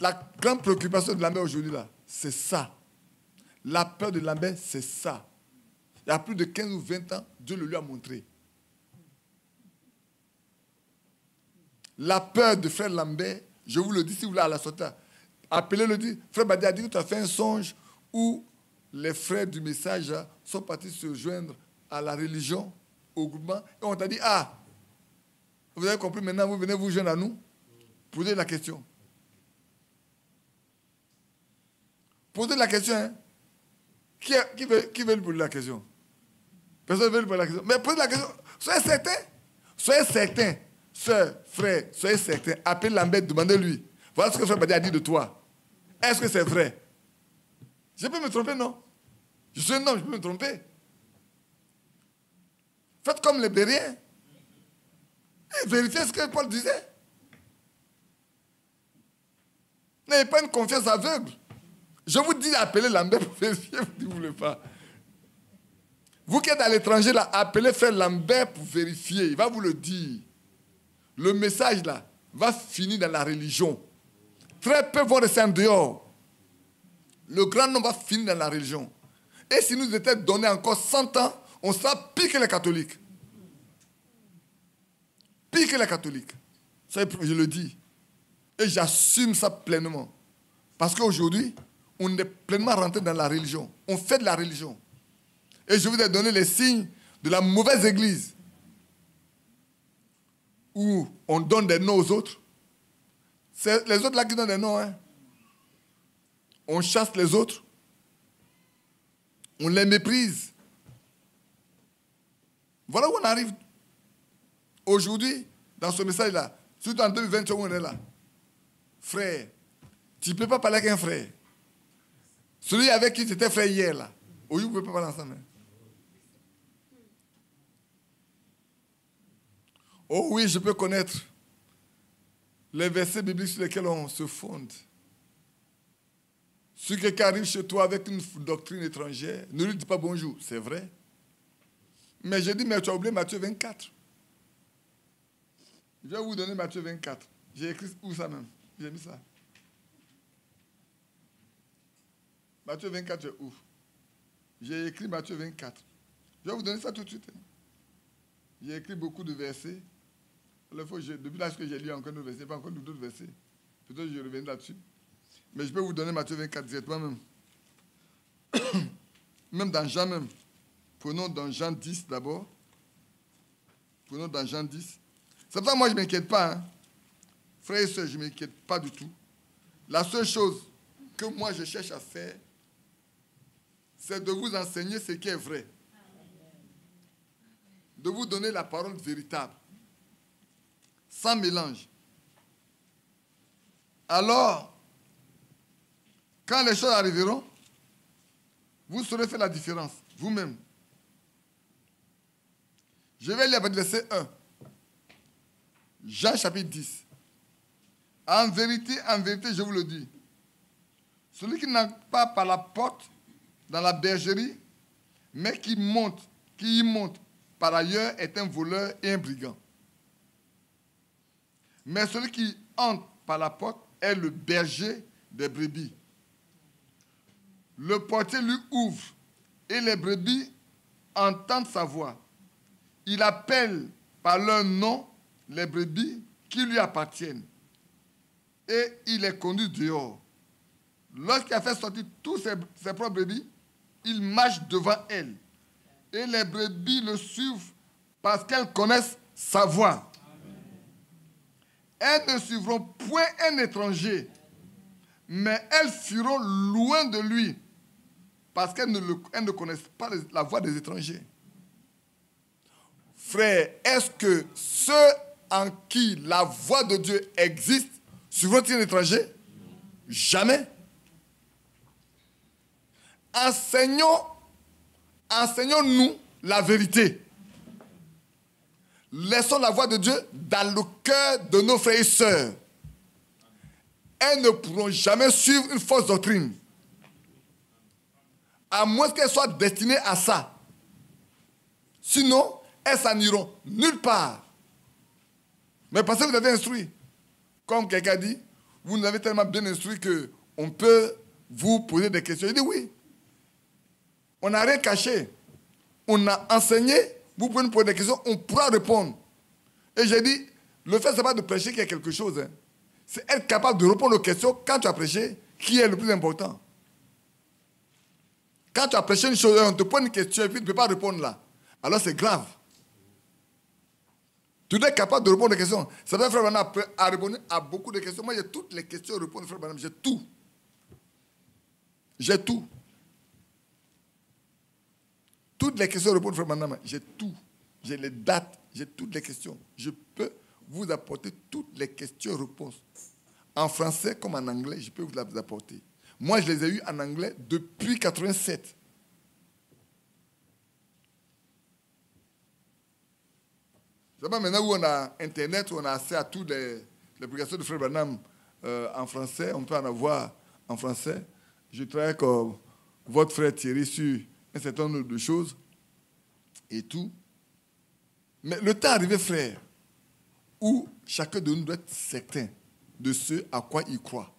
La grande préoccupation de Lambert aujourd'hui, là, c'est ça. La peur de Lambert, c'est ça. Il y a plus de 15 ou 20 ans, Dieu le lui a montré. La peur de frère Lambert, je vous le dis, si vous voulez à la sortie, appelez-le, dit, frère Badi a dit que tu as fait un songe où les frères du message sont partis se joindre à la religion, au groupement, et on t'a dit, ah, vous avez compris, maintenant vous venez vous joindre à nous? Posez la question. Posez la question, hein. Qui veut lui poser la question? Personne ne veut lui poser la question. Mais posez la question. Soyez certains. Sœur, frère, soyez certains. Appelez Lambert, demandez-lui. Voilà ce que frère Badi a dit de toi. Est-ce que c'est vrai? Je peux me tromper, non? Je suis un homme, je peux me tromper. Faites comme les Bériens. Et vérifiez ce que Paul disait. N'ayez pas une confiance aveugle. Je vous dis d'appeler Lambert pour vérifier, vous ne voulez pas. Vous qui êtes à l'étranger, là, appelez frère Lambert pour vérifier. Il va vous le dire. Le message, là, va finir dans la religion. Très peu vont rester en dehors. Le grand nombre va finir dans la religion. Et si nous étions donné encore 100 ans, on sera pire que les catholiques. Pire que les catholiques. Ça, je le dis. Et j'assume ça pleinement. Parce qu'aujourd'hui, on est pleinement rentré dans la religion. On fait de la religion. Et je vous ai donné les signes de la mauvaise église. Où on donne des noms aux autres. C'est les autres là qui donnent des noms. Hein. On chasse les autres. On les méprise. Voilà où on arrive. Aujourd'hui, dans ce message-là, surtout en 2021 où on est là. Frère, tu ne peux pas parler avec un frère. Celui avec qui tu étais frère hier, là. Aujourd'hui, vous ne pouvez pas parler ensemble. Hein. Oh oui, je peux connaître les versets bibliques sur lesquels on se fonde. Si quelqu'un arrive chez toi avec une doctrine étrangère, ne lui dis pas bonjour, c'est vrai. Mais je dis, mais tu as oublié Matthieu 24. Je vais vous donner Matthieu 24. J'ai écrit où ça même? J'ai mis ça. Matthieu 24, c'est où? J'ai écrit Matthieu 24. Je vais vous donner ça tout de suite. J'ai écrit beaucoup de versets. Depuis l'âge que j'ai lu encore d'autres versets, pas encore d'autres versets. Peut-être que je reviens là-dessus. Mais je peux vous donner Matthieu 24 directement même. Même dans Jean même. Prenons dans Jean 10 d'abord. Prenons dans Jean 10. C'est pour ça que moi je ne m'inquiète pas. Hein. Frères et sœurs, je ne m'inquiète pas du tout. La seule chose que moi je cherche à faire, c'est de vous enseigner ce qui est vrai. De vous donner la parole véritable. Sans mélange. Alors, quand les choses arriveront, vous saurez faire la différence, vous-même. Je vais lire le verset 1. Jean chapitre 10. En vérité, je vous le dis, celui qui n'entre pas par la porte dans la bergerie, mais qui y monte par ailleurs est un voleur et un brigand. Mais celui qui entre par la porte est le berger des brebis. Le portier lui ouvre et les brebis entendent sa voix. Il appelle par leur nom les brebis qui lui appartiennent et il les conduit dehors. Lorsqu'il a fait sortir tous ses propres brebis, il marche devant elles. Et les brebis le suivent parce qu'elles connaissent sa voix. Elles ne suivront point un étranger, mais elles fuiront loin de lui parce qu'elles ne connaissent pas la voix des étrangers. Frère, est-ce que ceux en qui la voix de Dieu existe suivront-ils un étranger? Jamais. Enseignons-nous la vérité. Laissons la voix de Dieu dans le cœur de nos frères et sœurs. Elles ne pourront jamais suivre une fausse doctrine, à moins qu'elles soient destinées à ça. Sinon, elles s'en iront nulle part. Mais parce que vous avez instruit, comme quelqu'un dit, vous nous avez tellement bien instruit qu'on peut vous poser des questions. Je dis oui. On n'a rien caché. On a enseigné, vous pouvez nous poser des questions, on pourra répondre. Et j'ai dit, le fait, ce n'est pas de prêcher qu'il y a quelque chose. Hein. C'est être capable de répondre aux questions quand tu as prêché, qui est le plus important. Quand tu as prêché une chose, on te pose une question et puis tu ne peux pas répondre là. Alors c'est grave. Tu dois être capable de répondre aux questions. Ça veut dire Frère Branham a répondu à beaucoup de questions. Moi, j'ai toutes les questions à répondre, Frère Branham. J'ai tout. J'ai tout. Toutes les questions à répondre, Frère Branham. J'ai tout. J'ai les dates. J'ai toutes les questions. Je peux vous apporter toutes les questions et réponses. En français comme en anglais, je peux vous les apporter. Moi, je les ai eues en anglais depuis 87. C'est pas maintenant où on a Internet, où on a accès à toutes les publications de Frère Branham en français. On peut en avoir en français. Je travaille comme votre frère Thierry sur un certain nombre de choses et tout. Mais le temps est arrivé, frère, où chacun de nous doit être certain de ce à quoi il croit.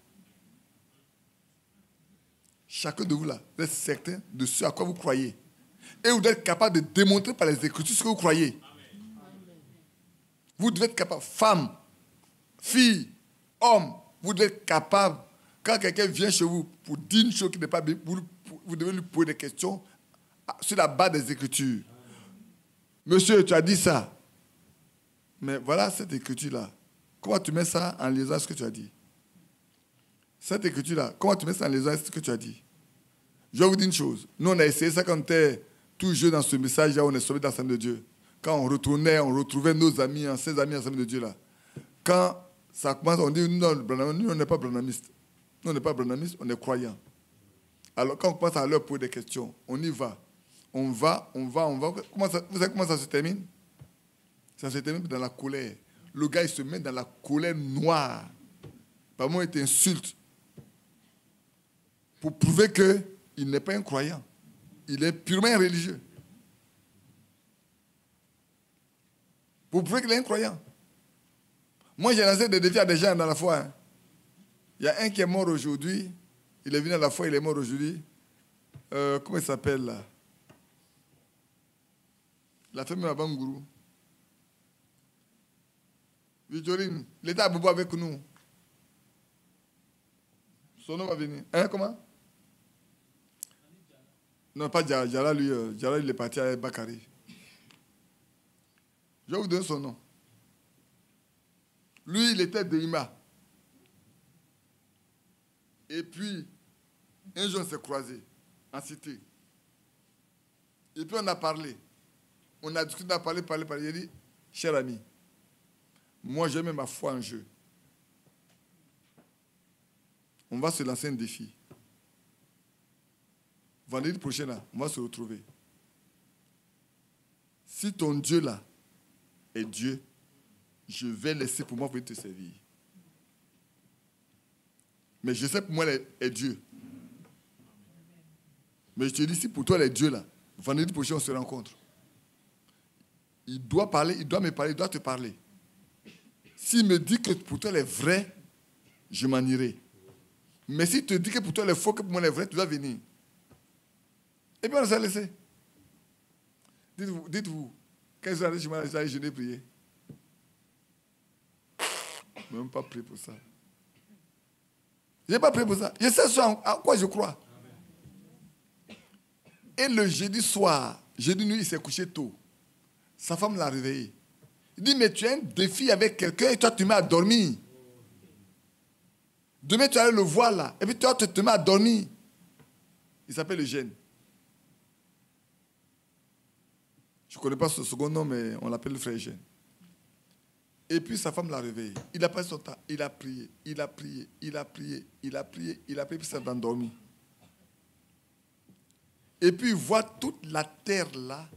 Chacun de vous là doit être certain de ce à quoi vous croyez. Et vous devez être capable de démontrer par les Écritures ce que vous croyez. Vous devez être capable, femme, fille, homme, vous devez être capable, quand quelqu'un vient chez vous pour dire une chose qui n'est pas bien, vous devez lui poser des questions sur la base des Écritures. Monsieur, tu as dit ça. Mais voilà cette écriture-là. Comment tu mets ça en liaison à ce que tu as dit? Cette écriture-là, comment tu mets ça en liaison à ce que tu as dit? Je vais vous dire une chose. Nous, on a essayé ça quand on était tout jeune dans ce message-là, on est sauvé dans l'Assemblée de Dieu. Quand on retournait, on retrouvait nos amis, ses amis ensemble de Dieu là. Quand ça commence, on dit, nous, on n'est pas branhamistes. Nous, on n'est pas branhamistes, on est croyants. Alors, quand on commence à leur poser des questions, on y va. On va. Vous savez comment ça se termine? Ça se termine dans la colère. Le gars, il se met dans la colère noire. Par moment, il t'insulte. Pour prouver qu'il n'est pas un croyant. Il est purement un religieux. Pour prouver qu'il est un croyant. Moi, j'ai lancé des défis à des gens dans la foi. Hein. Il y a un qui est mort aujourd'hui. Il est venu à la foi, il est mort aujourd'hui. Comment il s'appelle là? La famille de Bangourou. Victorine, il était à Bobo avec nous. Son nom va venir. Hein, comment? Non, pas Djara. Djara, lui, il est parti à Bakari. Je vais vous donner son nom. Lui, il était de Ima. Et puis, un jour, on s'est croisés en cité. Et puis, on a parlé. On a discuté, on a parlé. Il a dit, cher ami, moi, j'ai mis ma foi en jeu. On va se lancer un défi. Vendredi prochain, là, on va se retrouver. Si ton Dieu, là, est Dieu, je vais laisser pour moi venir te servir. Mais je sais pour moi, elle est Dieu. Mais je te dis, si pour toi, elle est Dieu, là, vendredi prochain, on se rencontre. Il doit parler, il doit me parler, il doit te parler. S'il me dit que pour toi, elle est vraie, je m'en irai. Mais s'il te dit que pour toi, elle est faux, que pour moi, elle est vraie, tu dois venir. Et puis on s'est laissé. Dites-vous, quand ils sont allés chez moi, ils allaient jeûner, prier. Je n'ai même pas prié pour ça. Je n'ai pas prié pour ça. Je sais à quoi je crois. Et le jeudi soir, jeudi nuit, il s'est couché tôt. Sa femme l'a réveillé. Il dit, mais tu as un défi avec quelqu'un et toi, tu mets à dormir. Demain, tu vas aller le voir là. Et puis toi, tu te mets à dormir. Il s'appelle Eugène. Je ne connais pas ce second nom, mais on l'appelle le frère Eugène. Et puis sa femme l'a réveillé. Il a passé son temps. Il a prié, il a prié, il a prié, il a prié, il a prié, puis il s'est endormi. Et puis il voit toute la terre là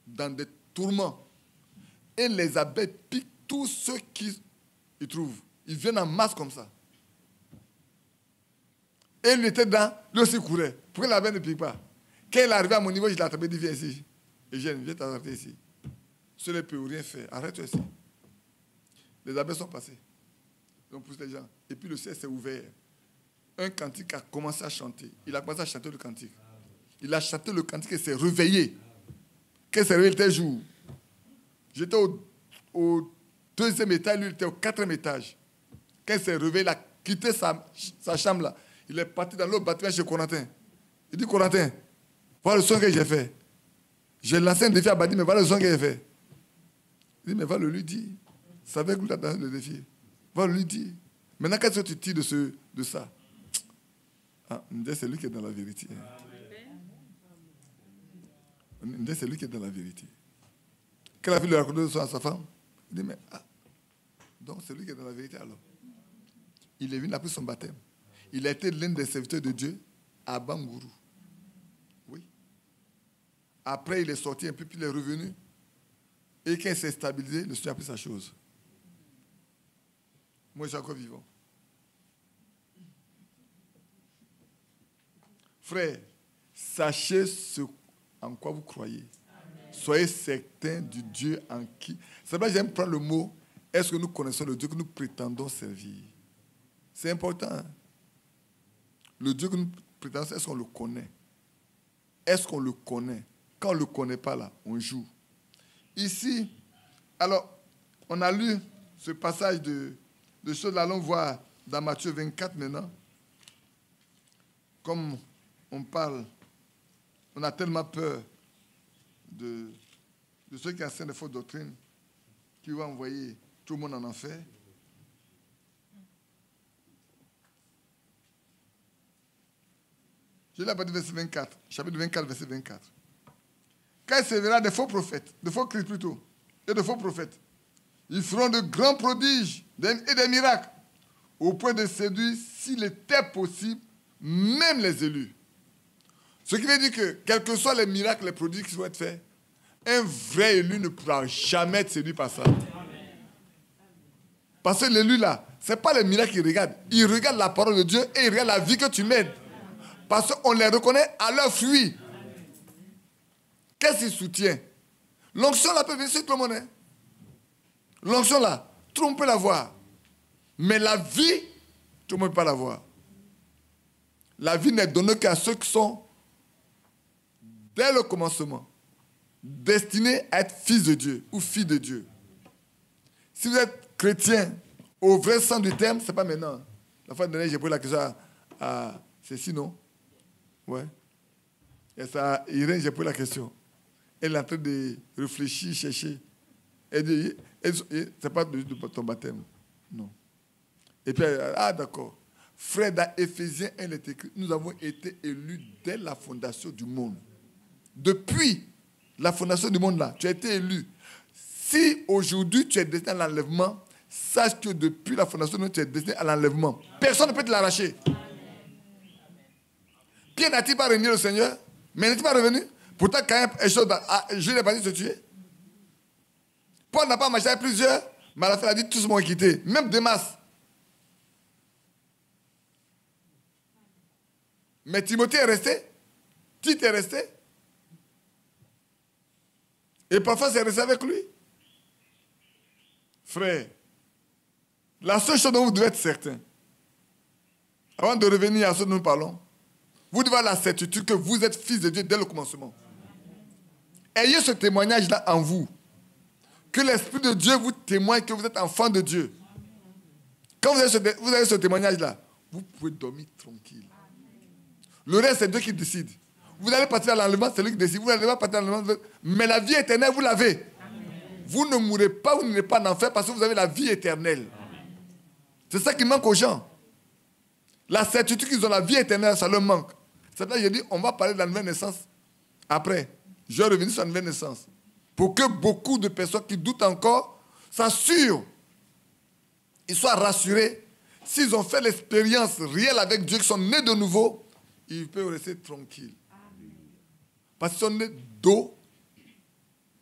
dans des tourments. Et les abeilles piquent tous ceux qu'ils trouvent. Ils viennent en masse comme ça. Et il était dedans, lui aussi courait. Pourquoi l'abeille ne pique pas? Quand il est arrivé à mon niveau, je l'ai attrapé, il dit, viens ici. Et viens t'attraper ici. Cela ne peut rien faire. Arrête-toi ici. Les abeilles sont passées. Donc pousse les gens. Et puis le ciel s'est ouvert. Un cantique a commencé à chanter. Il a commencé à chanter le cantique. Il a chanté le cantique et s'est réveillé. Quand il s'est réveillé, il était jour. J'étais au 2e étage, lui il était au 4e étage. Quand il s'est réveillé, il a quitté sa chambre là. Il est parti dans l'autre bâtiment chez Corentin. Il dit, Corentin, voilà le son que j'ai fait. J'ai lancé un défi à Badi, mais voilà le son que j'ai fait. Il dit, mais va le lui dire. C'est avec lui dans le défi. Va le lui dire. Maintenant, qu'est-ce que tu tires de ça? Ah, c'est lui qui est dans la vérité. C'est lui qui est dans la vérité. Quand la fille lui a raconté ça à sa femme, il dit, mais donc c'est lui qui est dans la vérité alors. Il est venu après son baptême. Il a été l'un des serviteurs de Dieu à Bangourou. Oui. Après, il est sorti un peu, puis il est revenu. Et quand il s'est stabilisé, le Seigneur a pris sa chose. Moi, je suis encore vivant. Frère, sachez ce en quoi vous croyez. Amen. Soyez certains du Dieu en qui. C'est vrai, j'aime prendre le mot, est-ce que nous connaissons le Dieu que nous prétendons servir? C'est important. Hein? Le Dieu que nous prétendons, est-ce qu'on le connaît? Est-ce qu'on le connaît? Quand on ne le connaît pas, là, on joue. Ici, alors, on a lu ce passage de choses, là, allons voir dans Matthieu 24 maintenant. Comme on parle, on a tellement peur de ceux qui enseignent des fausses doctrines qui vont envoyer tout le monde en enfer. Je l'ai pas dit verset 24, chapitre 24, verset 24. Quand il se verra des faux prophètes, de faux Christ plutôt, et de faux prophètes, ils feront de grands prodiges et des miracles, au point de séduire, s'il était possible, même les élus. Ce qui veut dire que, quels que soient les miracles, les prodiges qui vont être faits, un vrai élu ne pourra jamais être séduit par ça. Parce que l'élu là, ce n'est pas les miracles qu'il regarde. Il regarde la parole de Dieu et il regarde la vie que tu mènes. Parce qu'on les reconnaît à leurs fruits. Qu'est-ce qu'il soutient? L'onction là peut venir sur tout le monde. Hein? L'onction là, tout le monde peut la voir. Mais la vie, tout le monde ne peut pas la voir. La vie n'est donnée qu'à ceux qui sont, dès le commencement, destinés à être fils de Dieu ou filles de Dieu. Si vous êtes chrétien, au vrai sens du terme, ce n'est pas maintenant. La fois dernière, j'ai posé la question à Cécile, non? Ouais. Et ça, Irène, j'ai posé la question. Elle est en train de réfléchir, chercher. Elle dit, c'est pas de ton baptême. Non. Et puis, d'accord. Frère, dans Éphésiens 1, il est écrit, nous avons été élus dès la fondation du monde. Depuis la fondation du monde, là, tu as été élu. Si aujourd'hui tu es destiné à l'enlèvement, sache que depuis la fondation du monde, tu es destiné à l'enlèvement. Personne ne peut te l'arracher. Pierre n'a-t-il pas renié le Seigneur? Mais n'est-il pas revenu? Pourtant, quand Jules n'est pas dit de se tuer. Paul n'a pas marché avec plusieurs, mais à la fin, il a dit tous m'ont quitté. Même Démas. Mais Timothée est resté. Tite est resté. Et parfois, c'est resté avec lui. Frère, la seule chose dont vous devez être certain, avant de revenir à ce dont nous parlons, Vous devez avoir la certitude que vous êtes fils de Dieu dès le commencement. Ayez ce témoignage-là en vous. Que l'Esprit de Dieu vous témoigne que vous êtes enfant de Dieu. Quand vous avez ce témoignage-là, vous pouvez dormir tranquille. Le reste, c'est Dieu qui décide. Vous allez partir à l'enlèvement, c'est lui qui décide. Vous n'allez pas partir à l'enlèvement, mais la vie éternelle, vous l'avez. Vous ne mourrez pas, vous n'irez pas en enfer parce que vous avez la vie éternelle. C'est ça qui manque aux gens. La certitude qu'ils ont la vie éternelle, ça leur manque. C'est pour ça que j'ai dit, on va parler de la nouvelle naissance après. Je vais revenir sur la nouvelle naissance. Pour que beaucoup de personnes qui doutent encore s'assurent, ils soient rassurés. S'ils ont fait l'expérience réelle avec Dieu, qu'ils sont nés de nouveau, ils peuvent rester tranquilles. Parce qu'ils sont nés d'eau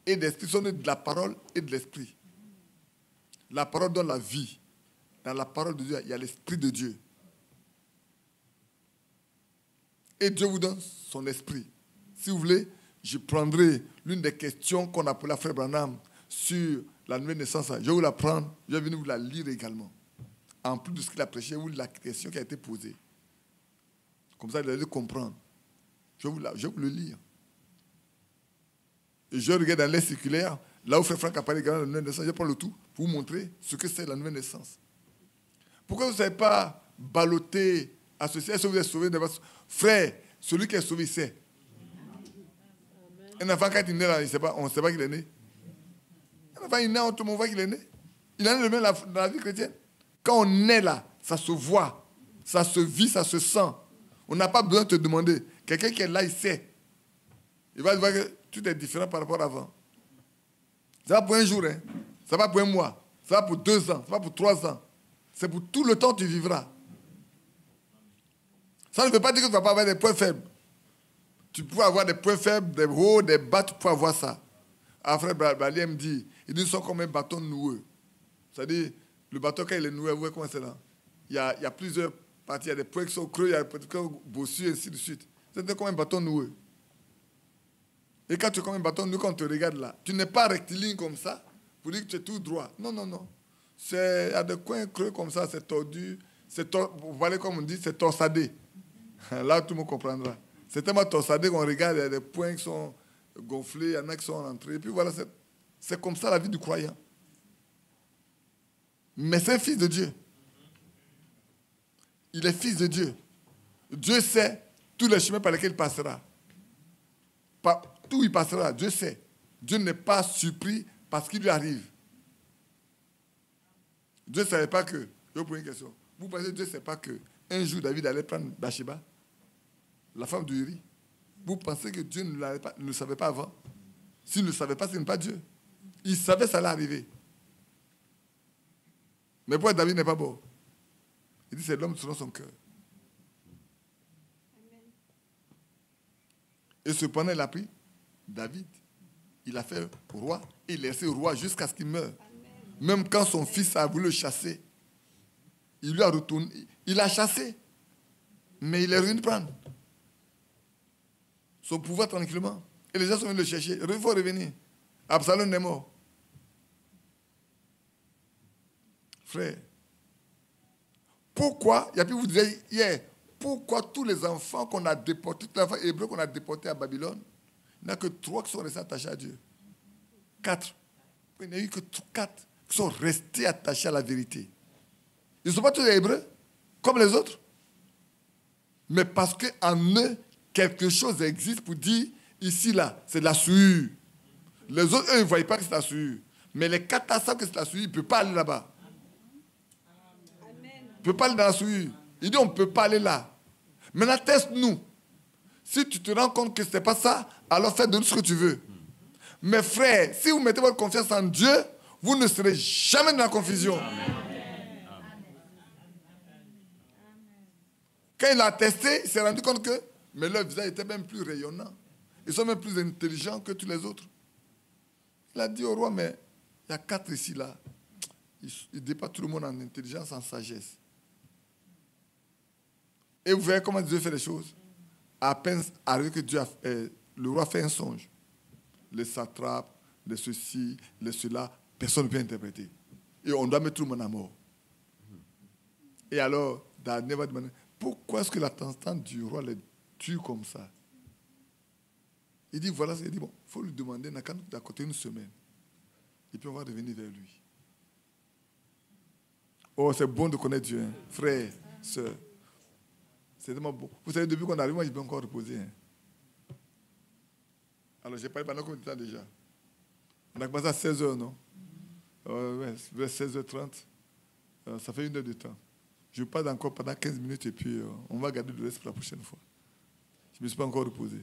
et d'esprit, ils sont nés de la parole et de l'esprit. La parole donne la vie. Dans la parole de Dieu, il y a l'esprit de Dieu. Et Dieu vous donne son esprit. Si vous voulez, je prendrai l'une des questions qu'on appelait à Frère Branham sur la nouvelle naissance. Je vais vous la prendre, je vais venir vous la lire également. En plus de ce qu'il a prêché, vous la question qui a été posée. Comme ça, vous allez comprendre. Je vais vous le lire. Et je regarde dans l'air circulaire, là où Frère Franck a parlé de la nouvelle naissance, je prends le tout pour vous montrer ce que c'est la nouvelle naissance. Pourquoi vous ne savez pas balloter, associer, est-ce que vous êtes sauvé de votre frère, celui qui est sauvé, il sait. Un enfant, quand il est né, là, il sait pas, on ne sait pas qu'il est né. Un enfant, il est né, tout le monde voit qu'il est né. Il en est le même dans la vie chrétienne. Quand on est là, ça se voit, ça se vit, ça se sent. On n'a pas besoin de te demander. Quelqu'un qui est là, il sait. Il va voir que tout est différent par rapport à avant. Ça va pour un jour, hein. Ça va pour un mois, ça va pour 2 ans, ça va pour 3 ans. C'est pour tout le temps que tu vivras. Ça ne veut pas dire que tu ne vas pas avoir des points faibles. Tu peux avoir des points faibles, des hauts, des bas, tu peux avoir ça. Frère Bali me dit, ils disent sont comme un bâton noueux. C'est-à-dire, le bâton, quand il est noué, vous voyez comment c'est là. Il y a plusieurs parties, il y a des points qui sont creux, il y a des points qui sont bossus, et ainsi de suite. C'est comme un bâton noueux. Et quand tu es comme un bâton noueux, quand on te regarde là, tu n'es pas rectiligne comme ça, pour dire que tu es tout droit. Non, non, non. Il y a des coins creux comme ça, c'est tordu. Vous voyez comme on dit, c'est torsadé. Là, tout le monde comprendra. C'est tellement torsadé qu'on regarde, il y a des points qui sont gonflés, il y en a qui sont entrés. Et puis voilà, c'est comme ça la vie du croyant. Mais c'est un fils de Dieu. Il est fils de Dieu. Dieu sait tous les chemins par lesquels il passera. Tout il passera, Dieu sait. Dieu n'est pas surpris par ce qui lui arrive. Dieu ne savait pas que... Je vais vous poser une question. Vous pensez que Dieu ne sait pas qu'un jour David allait prendre Bathsheba, la femme de Uri? Vous pensez que Dieu ne le savait pas avant? S'il ne le savait pas, ce n'est pas Dieu. Il savait que ça allait arriver. Mais pourquoi David n'est pas beau? Il dit c'est l'homme selon son cœur. Et cependant, il a pris David. Il a fait roi. Et il est resté roi jusqu'à ce qu'il meure. Même quand son fils a voulu le chasser, il lui a retourné. Il a chassé. Mais il est revenu prendre son pouvoir tranquillement. Et les gens sont venus le chercher. Il faut revenir. Absalom est mort. Frère, pourquoi, et puis vous disiez hier, pourquoi tous les enfants qu'on a déportés, tous les enfants hébreux qu'on a déportés à Babylone, il n'y a que 3 qui sont restés attachés à Dieu. 4. Il n'y a eu que 4 qui sont restés attachés à la vérité. Ils ne sont pas tous des hébreux, comme les autres. Mais parce qu'en eux, quelque chose existe pour dire, ici, là, c'est de la souillure. Les autres, eux, ils ne voyaient pas que c'est de la souillure. Mais les 4 savent que c'est de la souillure, ils ne peuvent pas aller là-bas. On ne peut pas aller dans la souillure. Il dit on ne peut pas aller là. Maintenant, teste-nous. Si tu te rends compte que ce n'est pas ça, alors fais de nous ce que tu veux. Mais frère, si vous mettez votre confiance en Dieu, vous ne serez jamais dans la confusion. Quand il a testé, il s'est rendu compte que mais leur visage était même plus rayonnant. Ils sont même plus intelligents que tous les autres. Il a dit au roi, mais il y a 4 ici, là. Il dépasse tout le monde en intelligence, en sagesse. Et vous voyez comment Dieu fait les choses. À peine arrivé que le roi fait un songe. Les satrapes, les ceci, les cela, personne ne peut interpréter. Et on doit mettre tout le monde à mort. Et alors, Daniel va demander, pourquoi est-ce que l'attendant du roi les dur comme ça. Il dit, voilà, il dit, bon, il faut lui demander, n'a qu'à nous d'à côté une semaine. Et puis on va revenir vers lui. Oh, c'est bon de connaître Dieu, hein. Frère, soeur. C'est tellement bon. Vous savez, depuis qu'on arrive, moi, je peux encore reposer. Hein. Alors, j'ai parlé pendant combien de temps déjà? On a commencé à 16h, non? Ouais, vers 16h30. Ça fait 1 heure de temps. Je parle encore pendant 15 minutes et puis on va garder le reste pour la prochaine fois. Je ne me suis pas encore reposé.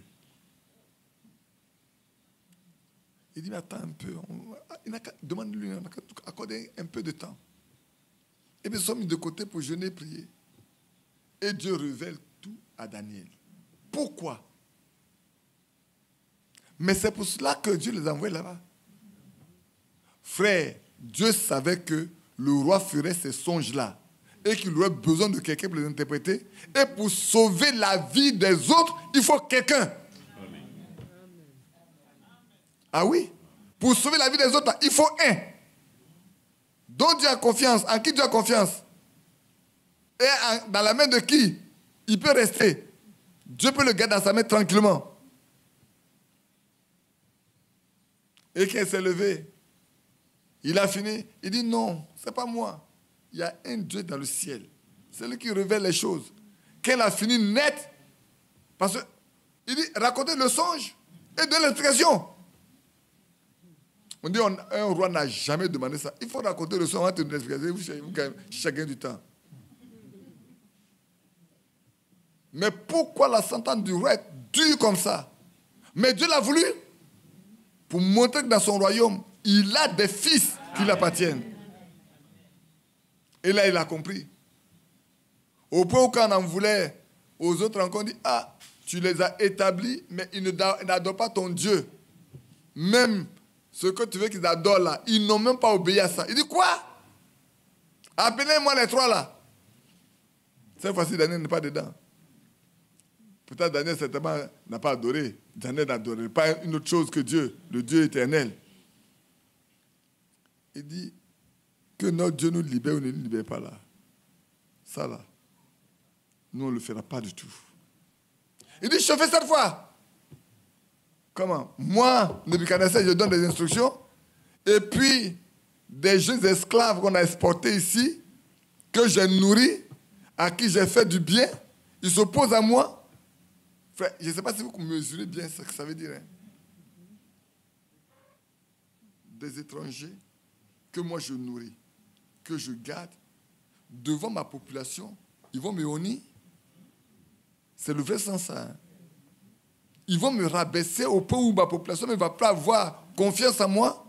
Il dit, mais attends un peu. Demande-lui, on a qu'à accorder un peu de temps. Et puis, nous sommes mis de côté pour jeûner et prier. Et Dieu révèle tout à Daniel. Pourquoi? Mais c'est pour cela que Dieu les a envoyés là-bas. Frère, Dieu savait que le roi ferait ces songes-là et qu'il aurait besoin de quelqu'un pour les interpréter. Et pour sauver la vie des autres, il faut quelqu'un. Ah oui? Pour sauver la vie des autres, il faut un. Dont Dieu a confiance. En qui Dieu a confiance? Et dans la main de qui il peut rester? Dieu peut le garder dans sa main tranquillement. Et quand il s'est levé, il a fini. Il dit non, ce n'est pas moi. Il y a un Dieu dans le ciel. C'est lui qui révèle les choses. Quand il a fini net, parce qu'il dit racontez le songe et donner l'explication. On dit un roi n'a jamais demandé ça. Il faut raconter le songe avant de donner l'explication. Vous gagnez chacun du temps. Mais pourquoi la sentence du roi est dure comme ça? Mais Dieu l'a voulu pour montrer que dans son royaume, il a des fils qui lui appartiennent. Et là, il a compris. Au point où quand on en voulait aux autres encore, on dit, ah, tu les as établis, mais ils n'adorent pas ton Dieu. Même ce que tu veux qu'ils adorent là, ils n'ont même pas obéi à ça. Il dit, quoi? Appelez-moi les trois là. Cette fois-ci, Daniel n'est pas dedans. Peut-être Daniel, certainement, n'a pas adoré. Daniel n'adorait pas une autre chose que Dieu, le Dieu éternel. Il dit que notre Dieu nous libère ou ne nous libère pas là. Ça là, nous on ne le fera pas du tout. Il dit, je fais cette fois. Comment? Moi, Nebuchadnezzar, je donne des instructions. Et puis, des jeunes esclaves qu'on a exportés ici, que j'ai nourris, à qui j'ai fait du bien, ils s'opposent à moi. Frère, je ne sais pas si vous mesurez bien ce que ça veut dire. Hein. Des étrangers que moi je nourris, que je garde, devant ma population, ils vont me honir. C'est le vrai sens, ça. Hein. Ils vont me rabaisser au point où ma population ne va pas avoir confiance en moi.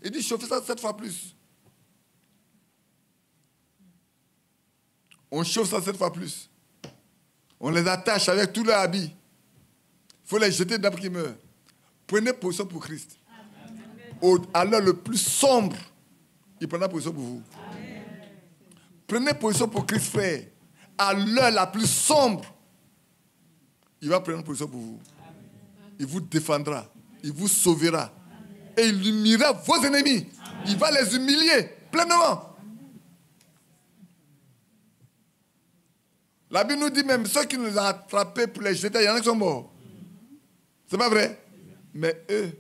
Il dit, je fais ça 7 fois plus. On chauffe ça 7 fois plus. On les attache avec tous leurs habits. Il faut les jeter d'abord qu'ils meurent. Prenez position pour Christ. À l'heure le plus sombre, il prendra position pour vous. Amen. Prenez position pour Christ, frère. À l'heure la plus sombre, il va prendre position pour vous. Amen. Il vous défendra. Il vous sauvera. Amen. Et il humiliera vos ennemis. Amen. Il va les humilier pleinement. La Bible nous dit même, ceux qui nous ont attrapés pour les jeter, il y en a qui sont morts. C'est pas vrai? Mais eux,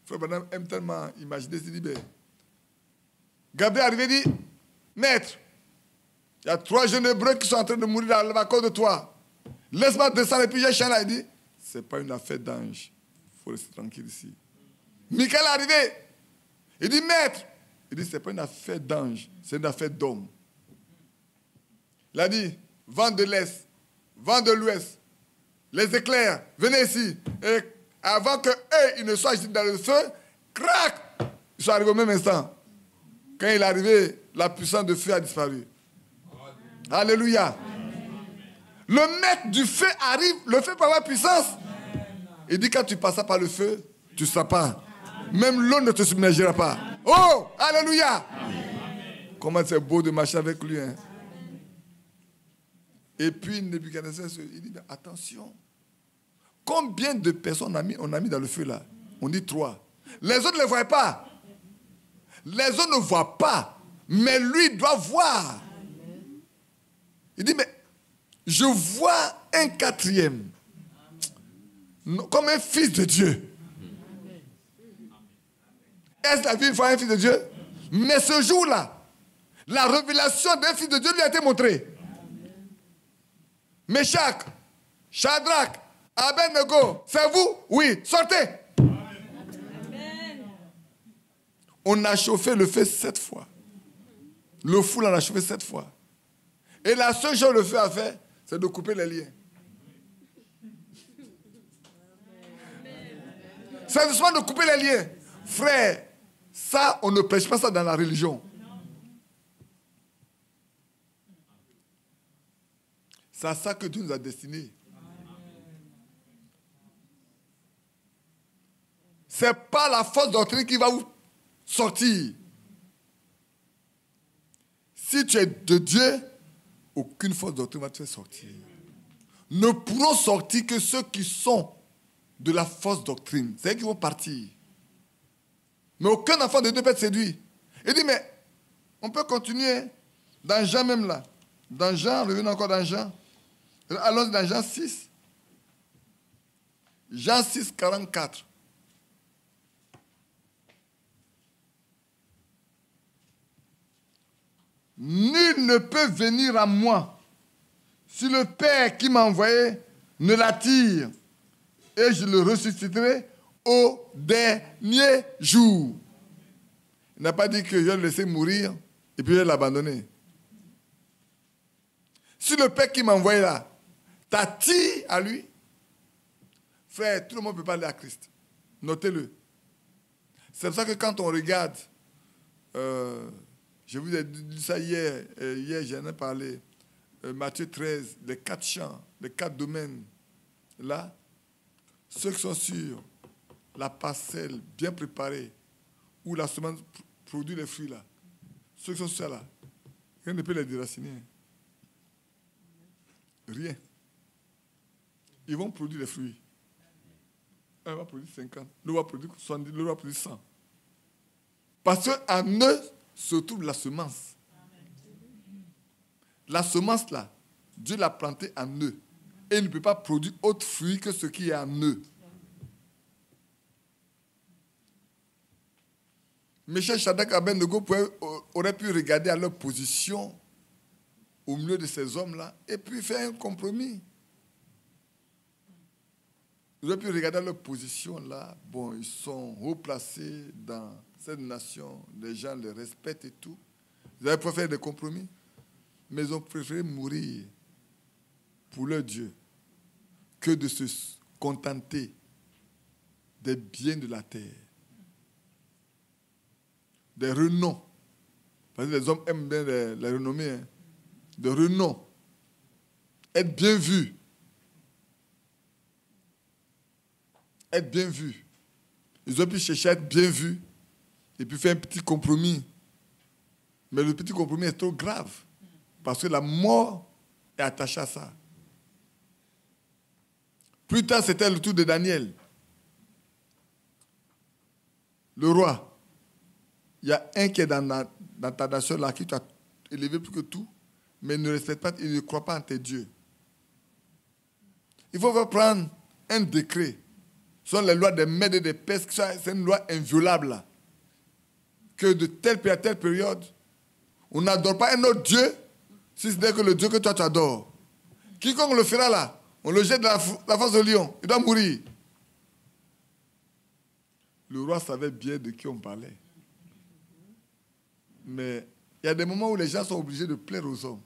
Frère Branham aime tellement imaginer, il dit, ben, Gabriel est arrivé et dit, maître, il y a 3 jeunes hébreux qui sont en train de mourir à cause de toi. Laisse-moi descendre. Et puis j'ai chanté, il dit, ce n'est pas une affaire d'ange. Il faut rester tranquille ici. Michael est arrivé. Il dit, maître, il dit, ce n'est pas une affaire d'ange, c'est une affaire d'homme. Il a dit, vent de l'Est, vent de l'Ouest, les éclairs, venez ici. Et avant qu'eux, ils ne soient jetés dans le feu, crac, ils sont arrivés au même instant. Quand il est arrivé, la puissance de feu a disparu. Alléluia. Le maître du feu arrive, le feu peut avoir puissance. Il dit, quand tu passeras par le feu, tu ne seras pas. Même l'eau ne te submergera pas. Oh, alléluia. Comment c'est beau de marcher avec lui, hein. Et puis, Nebuchadnezzar, il dit, attention, combien de personnes on a mis dans le feu là? On dit 3. Les autres ne les voient pas. Les autres ne voient pas. Mais lui doit voir. Il dit, mais je vois un 4e. comme un fils de Dieu. Est-ce la vie une fois un fils de Dieu? Mais ce jour-là, la révélation d'un fils de Dieu lui a été montrée. Méchak, Shadrach, Abednego, c'est vous? Oui, sortez. Amen. On a chauffé le feu 7 fois. Le fou, on a chauffé 7 fois. Et la seule chose que le feu a fait, c'est de couper les liens. C'est justement de couper les liens. Frère, ça, on ne prêche pas ça dans la religion. C'est à ça que Dieu nous a destinés. Ce n'est pas la fausse doctrine qui va vous sortir. Si tu es de Dieu, aucune fausse doctrine va te faire sortir. Ne pourront sortir que ceux qui sont de la fausse doctrine. C'est eux qui vont partir. Mais aucun enfant de Dieu peut être séduit. Il dit, mais on peut continuer dans Jean même là. Dans Jean, revenons encore dans Jean. Allons dans Jean 6. Jean 6, 44. Nul ne peut venir à moi si le Père qui m'a envoyé ne l'attire, et je le ressusciterai au dernier jour. Il n'a pas dit que je vais le laisser mourir et puis je vais l'abandonner. Si le Père qui m'a envoyé là t'attire à lui, frère, tout le monde ne peut pas aller à Christ. Notez-le. C'est pour ça que quand on regarde, je vous ai dit ça hier j'en ai parlé, Matthieu 13, les 4 champs, les 4 domaines, là, ceux qui sont sur la parcelle bien préparée, où la semence produit les fruits là, ceux qui sont sur là, rien ne peut les déraciner. Rien. Ils vont produire les fruits. Un va produire 50, l'autre va produire 70, l'autre va produire 100. Parce qu'en eux se trouve la semence. La semence là, Dieu l'a plantée en eux. Et il ne peut pas produire autre fruit que ce qui est en eux. Michel, Shadrach, Abednego auraient pu regarder à leur position au milieu de ces hommes-là et puis faire un compromis. Ils auraient pu regarder à leur position là. Bon, ils sont haut placés dans cette nation. Les gens les respectent et tout. Ils auraient pu faire des compromis. Mais ils ont préféré mourir pour leur Dieu que de se contenter des biens de la terre. Des renoms. Parce que les hommes aiment bien les renommer. Hein. Des renoms. Être bien vu. Être bien vu. Ils ont pu chercher à être bien vus et puis faire un petit compromis. Mais le petit compromis est trop grave. Parce que la mort est attachée à ça. Plus tard, c'était le tour de Daniel. Le roi. Il y a un qui est dans ta nation là, qui t'a élevé plus que tout, mais il ne respecte pas, il ne croit pas en tes dieux. Il faut prendre un décret. Ce sont les lois des Mèdes et des Perses, c'est une loi inviolable là. Que de telle période à telle période, on n'adore pas un autre Dieu, si ce n'est que le Dieu que toi tu adores. Quiconque le fera là, on le jette dans la fosse de lion, il doit mourir. Le roi savait bien de qui on parlait. Mais il y a des moments où les gens sont obligés de plaire aux hommes.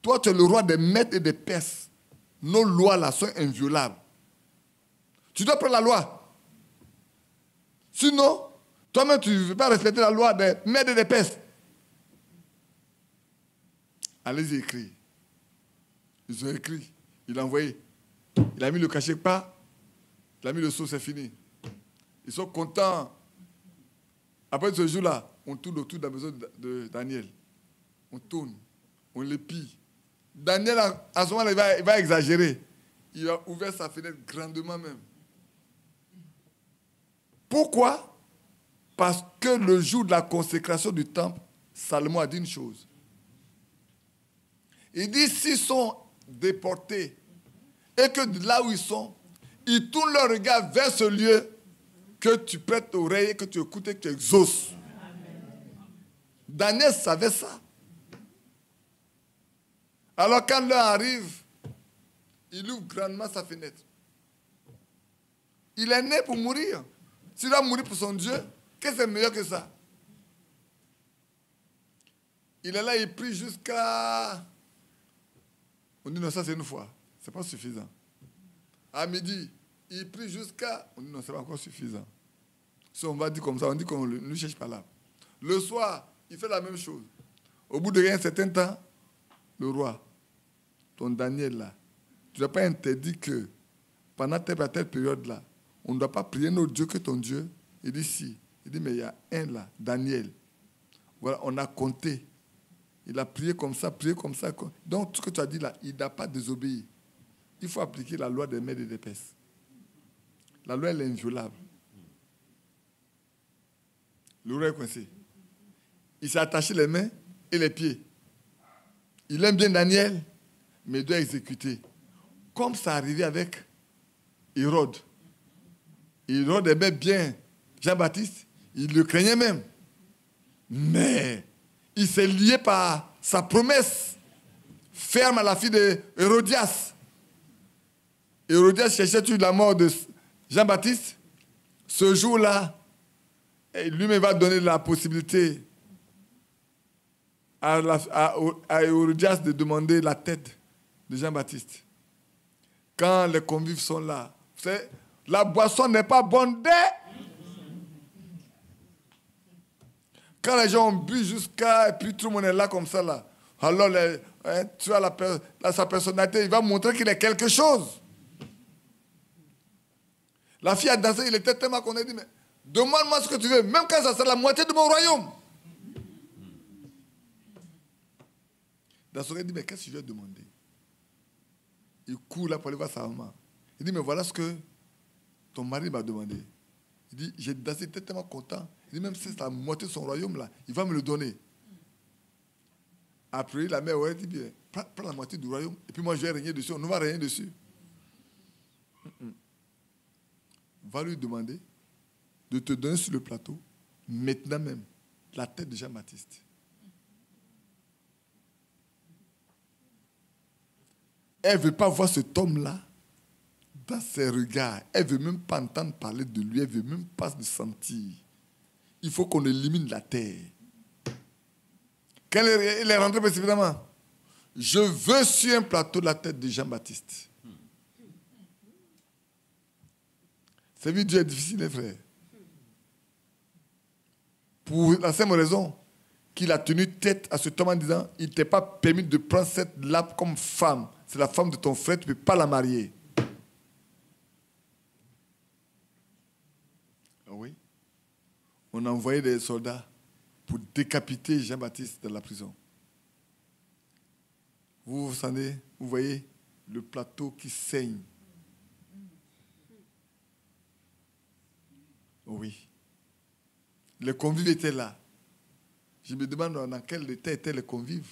Toi, tu es le roi des Mèdes et des Perses. Nos lois là sont inviolables. Tu dois prendre la loi. Sinon, toi-même, tu ne veux pas respecter la loi des Mèdes et des Perses. Allez-y écrire. Ils ont écrit. Il a envoyé. Il a mis le cachet pas. Il a mis le sceau, c'est fini. Ils sont contents. Après ce jour-là, on tourne autour de la maison de Daniel. On tourne. On l'épie. Daniel, à ce moment-là, il va exagérer. Il a ouvert sa fenêtre grandement même. Pourquoi? Parce que le jour de la consécration du temple, Salomon a dit une chose. Il dit, s'ils sont déportés et que de là où ils sont, ils tournent leur regard vers ce lieu, que tu prêtes l'oreille, que tu écoutes et que tu exauces. Daniel savait ça. Alors quand l'heure arrive, il ouvre grandement sa fenêtre. Il est né pour mourir. S'il doit mourir pour son Dieu, qu'est-ce qui est meilleur que ça? Il est là, il prie jusqu'à... On dit non, ça c'est une fois. Ce n'est pas suffisant. À midi, il prie jusqu'à... On dit non, ce n'est pas encore suffisant. Si on va dire comme ça, on dit qu'on ne lui cherche pas là. Le soir, il fait la même chose. Au bout d'un certain temps, le roi, ton Daniel là, tu n'as pas interdit que pendant telle période là, on ne doit pas prier notre Dieu que ton Dieu. Il dit si. Il dit mais il y a un là, Daniel. Voilà, on a compté. Il a prié comme ça, prié comme ça. Donc tout ce que tu as dit là, il n'a pas désobéi. Il faut appliquer la loi des mers et des épaisses. La loi elle est inviolable. Le roi est coincé. Il s'est attaché les mains et les pieds. Il aime bien Daniel, mais il doit exécuter. Comme ça arrivait avec Hérode. Hérode aimait bien Jean-Baptiste. Il le craignait même. Mais il s'est lié par sa promesse ferme à la fille de Hérodias. Hérodias cherchait-tu la mort de Jean-Baptiste? Ce jour-là, lui-même va donner la possibilité à Hérodias de demander la tête de Jean-Baptiste. Quand les convives sont là, vous savez, la boisson n'est pas bonne dès. Quand les gens ont bu jusqu'à... Et puis tout le monde est là comme ça, là. Alors, tu as sa personnalité, il va montrer qu'il est quelque chose. La fille a dansé, il était tellement qu'on a dit, mais demande-moi ce que tu veux, même quand ça c'est la moitié de mon royaume. Dansé dit, mais qu'est-ce que je vais demander? Il court là pour aller voir sa maman. Il dit, mais voilà ce que ton mari m'a demandé. Il dit, j'ai dansé, il était tellement content. Il dit, même si c'est la moitié de son royaume là, il va me le donner. Après, la mère aurait dit, bien, prends la moitié du royaume, et puis moi je vais régner dessus, on ne va régner dessus. Va lui demander de te donner sur le plateau, maintenant même, la tête de Jean-Baptiste. Elle ne veut pas voir cet homme-là dans ses regards. Elle ne veut même pas entendre parler de lui. Elle ne veut même pas le sentir. Il faut qu'on élimine la terre. Quand il est rentré précipitamment, je veux sur un plateau la tête de Jean-Baptiste. C'est vu, Dieu est difficile, les frères. Pour la simple raison qu'il a tenu tête à cet homme en disant, il ne t'est pas permis de prendre cette lappe comme femme. C'est la femme de ton frère, tu ne peux pas la marier. Oui. On a envoyé des soldats pour décapiter Jean-Baptiste dans la prison. Vous voyez le plateau qui saigne. Oui. Les convives étaient là. Je me demande dans quel état étaient les convives.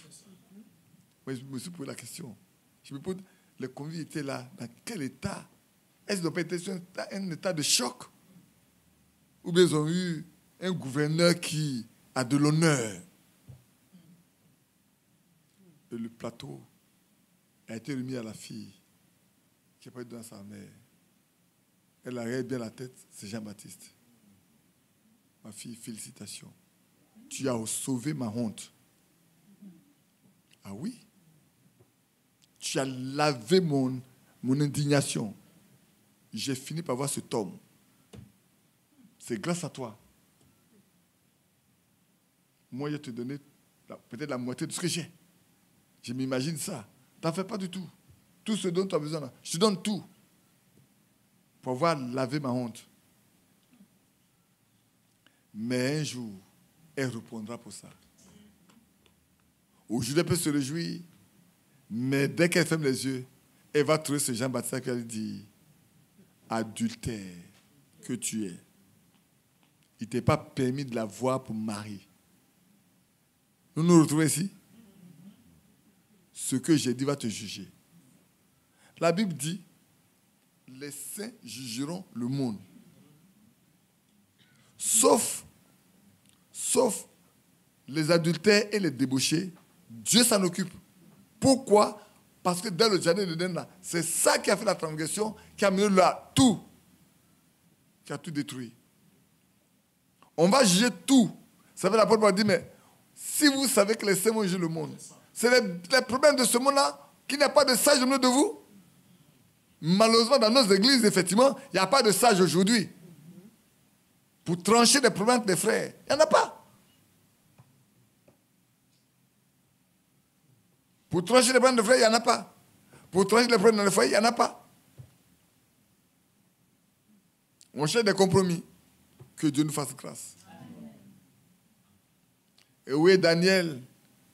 Moi, je me suis posé la question. Je me pose, les convives étaient là. Dans quel état? Est-ce qu'ils n'ont pas été sur un état de choc? Ou bien ils ont eu un gouverneur qui a de l'honneur? Et le plateau a été remis à la fille qui n'a pas été dans sa mère. Elle arrive bien la tête, c'est Jean-Baptiste. Ma fille, félicitations. Tu as sauvé ma honte. Ah oui? Tu as lavé mon indignation. J'ai fini par voir cet homme. C'est grâce à toi. Moi, je vais te donner peut-être la moitié de ce que j'ai. Je m'imagine ça. T'en fais pas du tout. Tout ce dont tu as besoin, là, je te donne tout. Pour avoir lavé ma honte. Mais un jour, elle répondra pour ça. Aujourd'hui, elle peut se réjouir, mais dès qu'elle ferme les yeux, elle va trouver ce Jean-Baptiste qui lui dit, adultère que tu es. Il ne t'est pas permis de la voir pour mari. Nous nous retrouvons ici. ce que j'ai dit va te juger. La Bible dit, les saints jugeront le monde. Sauf les adultères et les débauchés, Dieu s'en occupe. Pourquoi? Parce que dans le jardin d'Éden, c'est ça qui a fait la transgression, qui a mené là tout, qui a tout détruit. On va juger tout. Ça veut l'apôtre Paul dit, mais si vous savez que les saints vont juger le monde, c'est les problèmes de ce monde-là, qu'il n'y a pas de sage au milieu de vous. Malheureusement, dans nos églises, effectivement, il n'y a pas de sage aujourd'hui. Pour trancher des problèmes des frères, il n'y en a pas. Pour trancher les problèmes de frères, il n'y en a pas. Pour trancher les problèmes dans les foyers, il n'y en a pas. On cherche des compromis. Que Dieu nous fasse grâce. Et oui, Daniel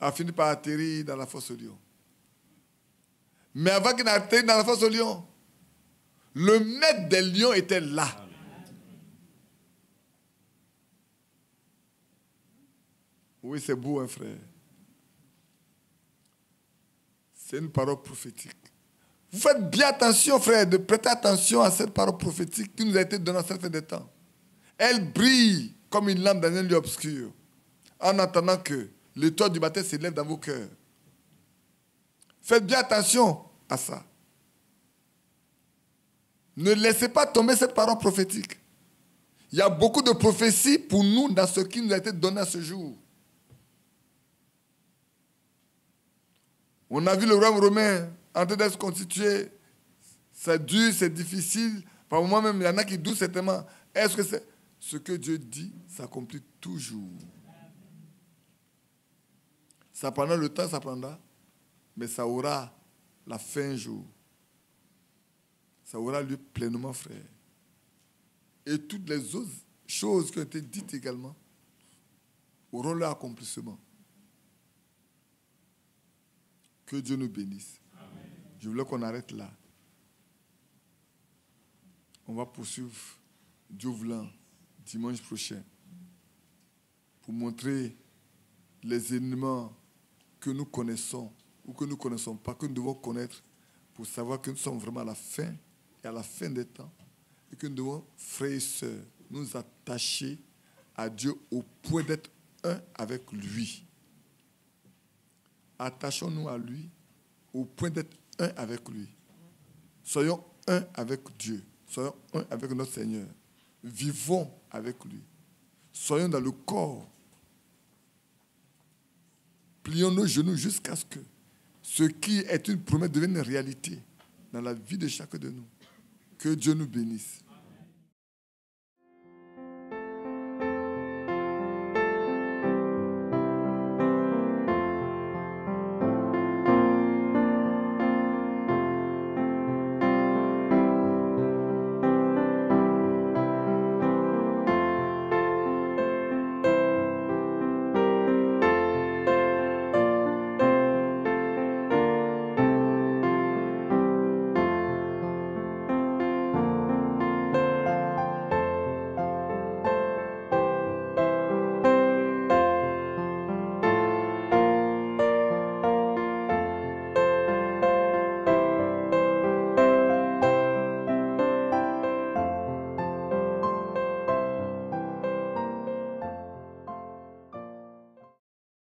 a fini par atterrir dans la fosse au lion. Mais avant qu'il n'atterrisse dans la fosse au lion, le maître des lions était là. Oui, c'est beau, hein, frère. C'est une parole prophétique. Vous faites bien attention, frère, de prêter attention à cette parole prophétique qui nous a été donnée en cette fin de temps. Elle brille comme une lampe dans un lieu obscur, en attendant que l'étoile du matin s'élève dans vos cœurs. Faites bien attention à ça. Ne laissez pas tomber cette parole prophétique. Il y a beaucoup de prophéties pour nous dans ce qui nous a été donné à ce jour. On a vu le royaume romain en train de se constituer. C'est dur, c'est difficile. Par moments même, il y en a qui doutent certainement. Est-ce que c'est ce que Dieu dit s'accomplit toujours? Ça prendra le temps, ça prendra. Mais ça aura la fin un jour. Ça aura lieu pleinement, frère. Et toutes les autres choses qui ont été dites également auront leur accomplissement. Que Dieu nous bénisse. Amen. Je voulais qu'on arrête là. On va poursuivre, Dieu voulant, dimanche prochain, pour montrer les éléments que nous connaissons ou que nous ne connaissons pas, que nous devons connaître pour savoir que nous sommes vraiment à la fin et à la fin des temps et que nous devons, frères et sœurs, nous attacher à Dieu au point d'être un avec lui. Attachons-nous à lui au point d'être un avec lui. Soyons un avec Dieu. Soyons un avec notre Seigneur. Vivons avec lui. Soyons dans le corps. Plions nos genoux jusqu'à ce que ce qui est une promesse devienne une réalité dans la vie de chacun de nous. Que Dieu nous bénisse.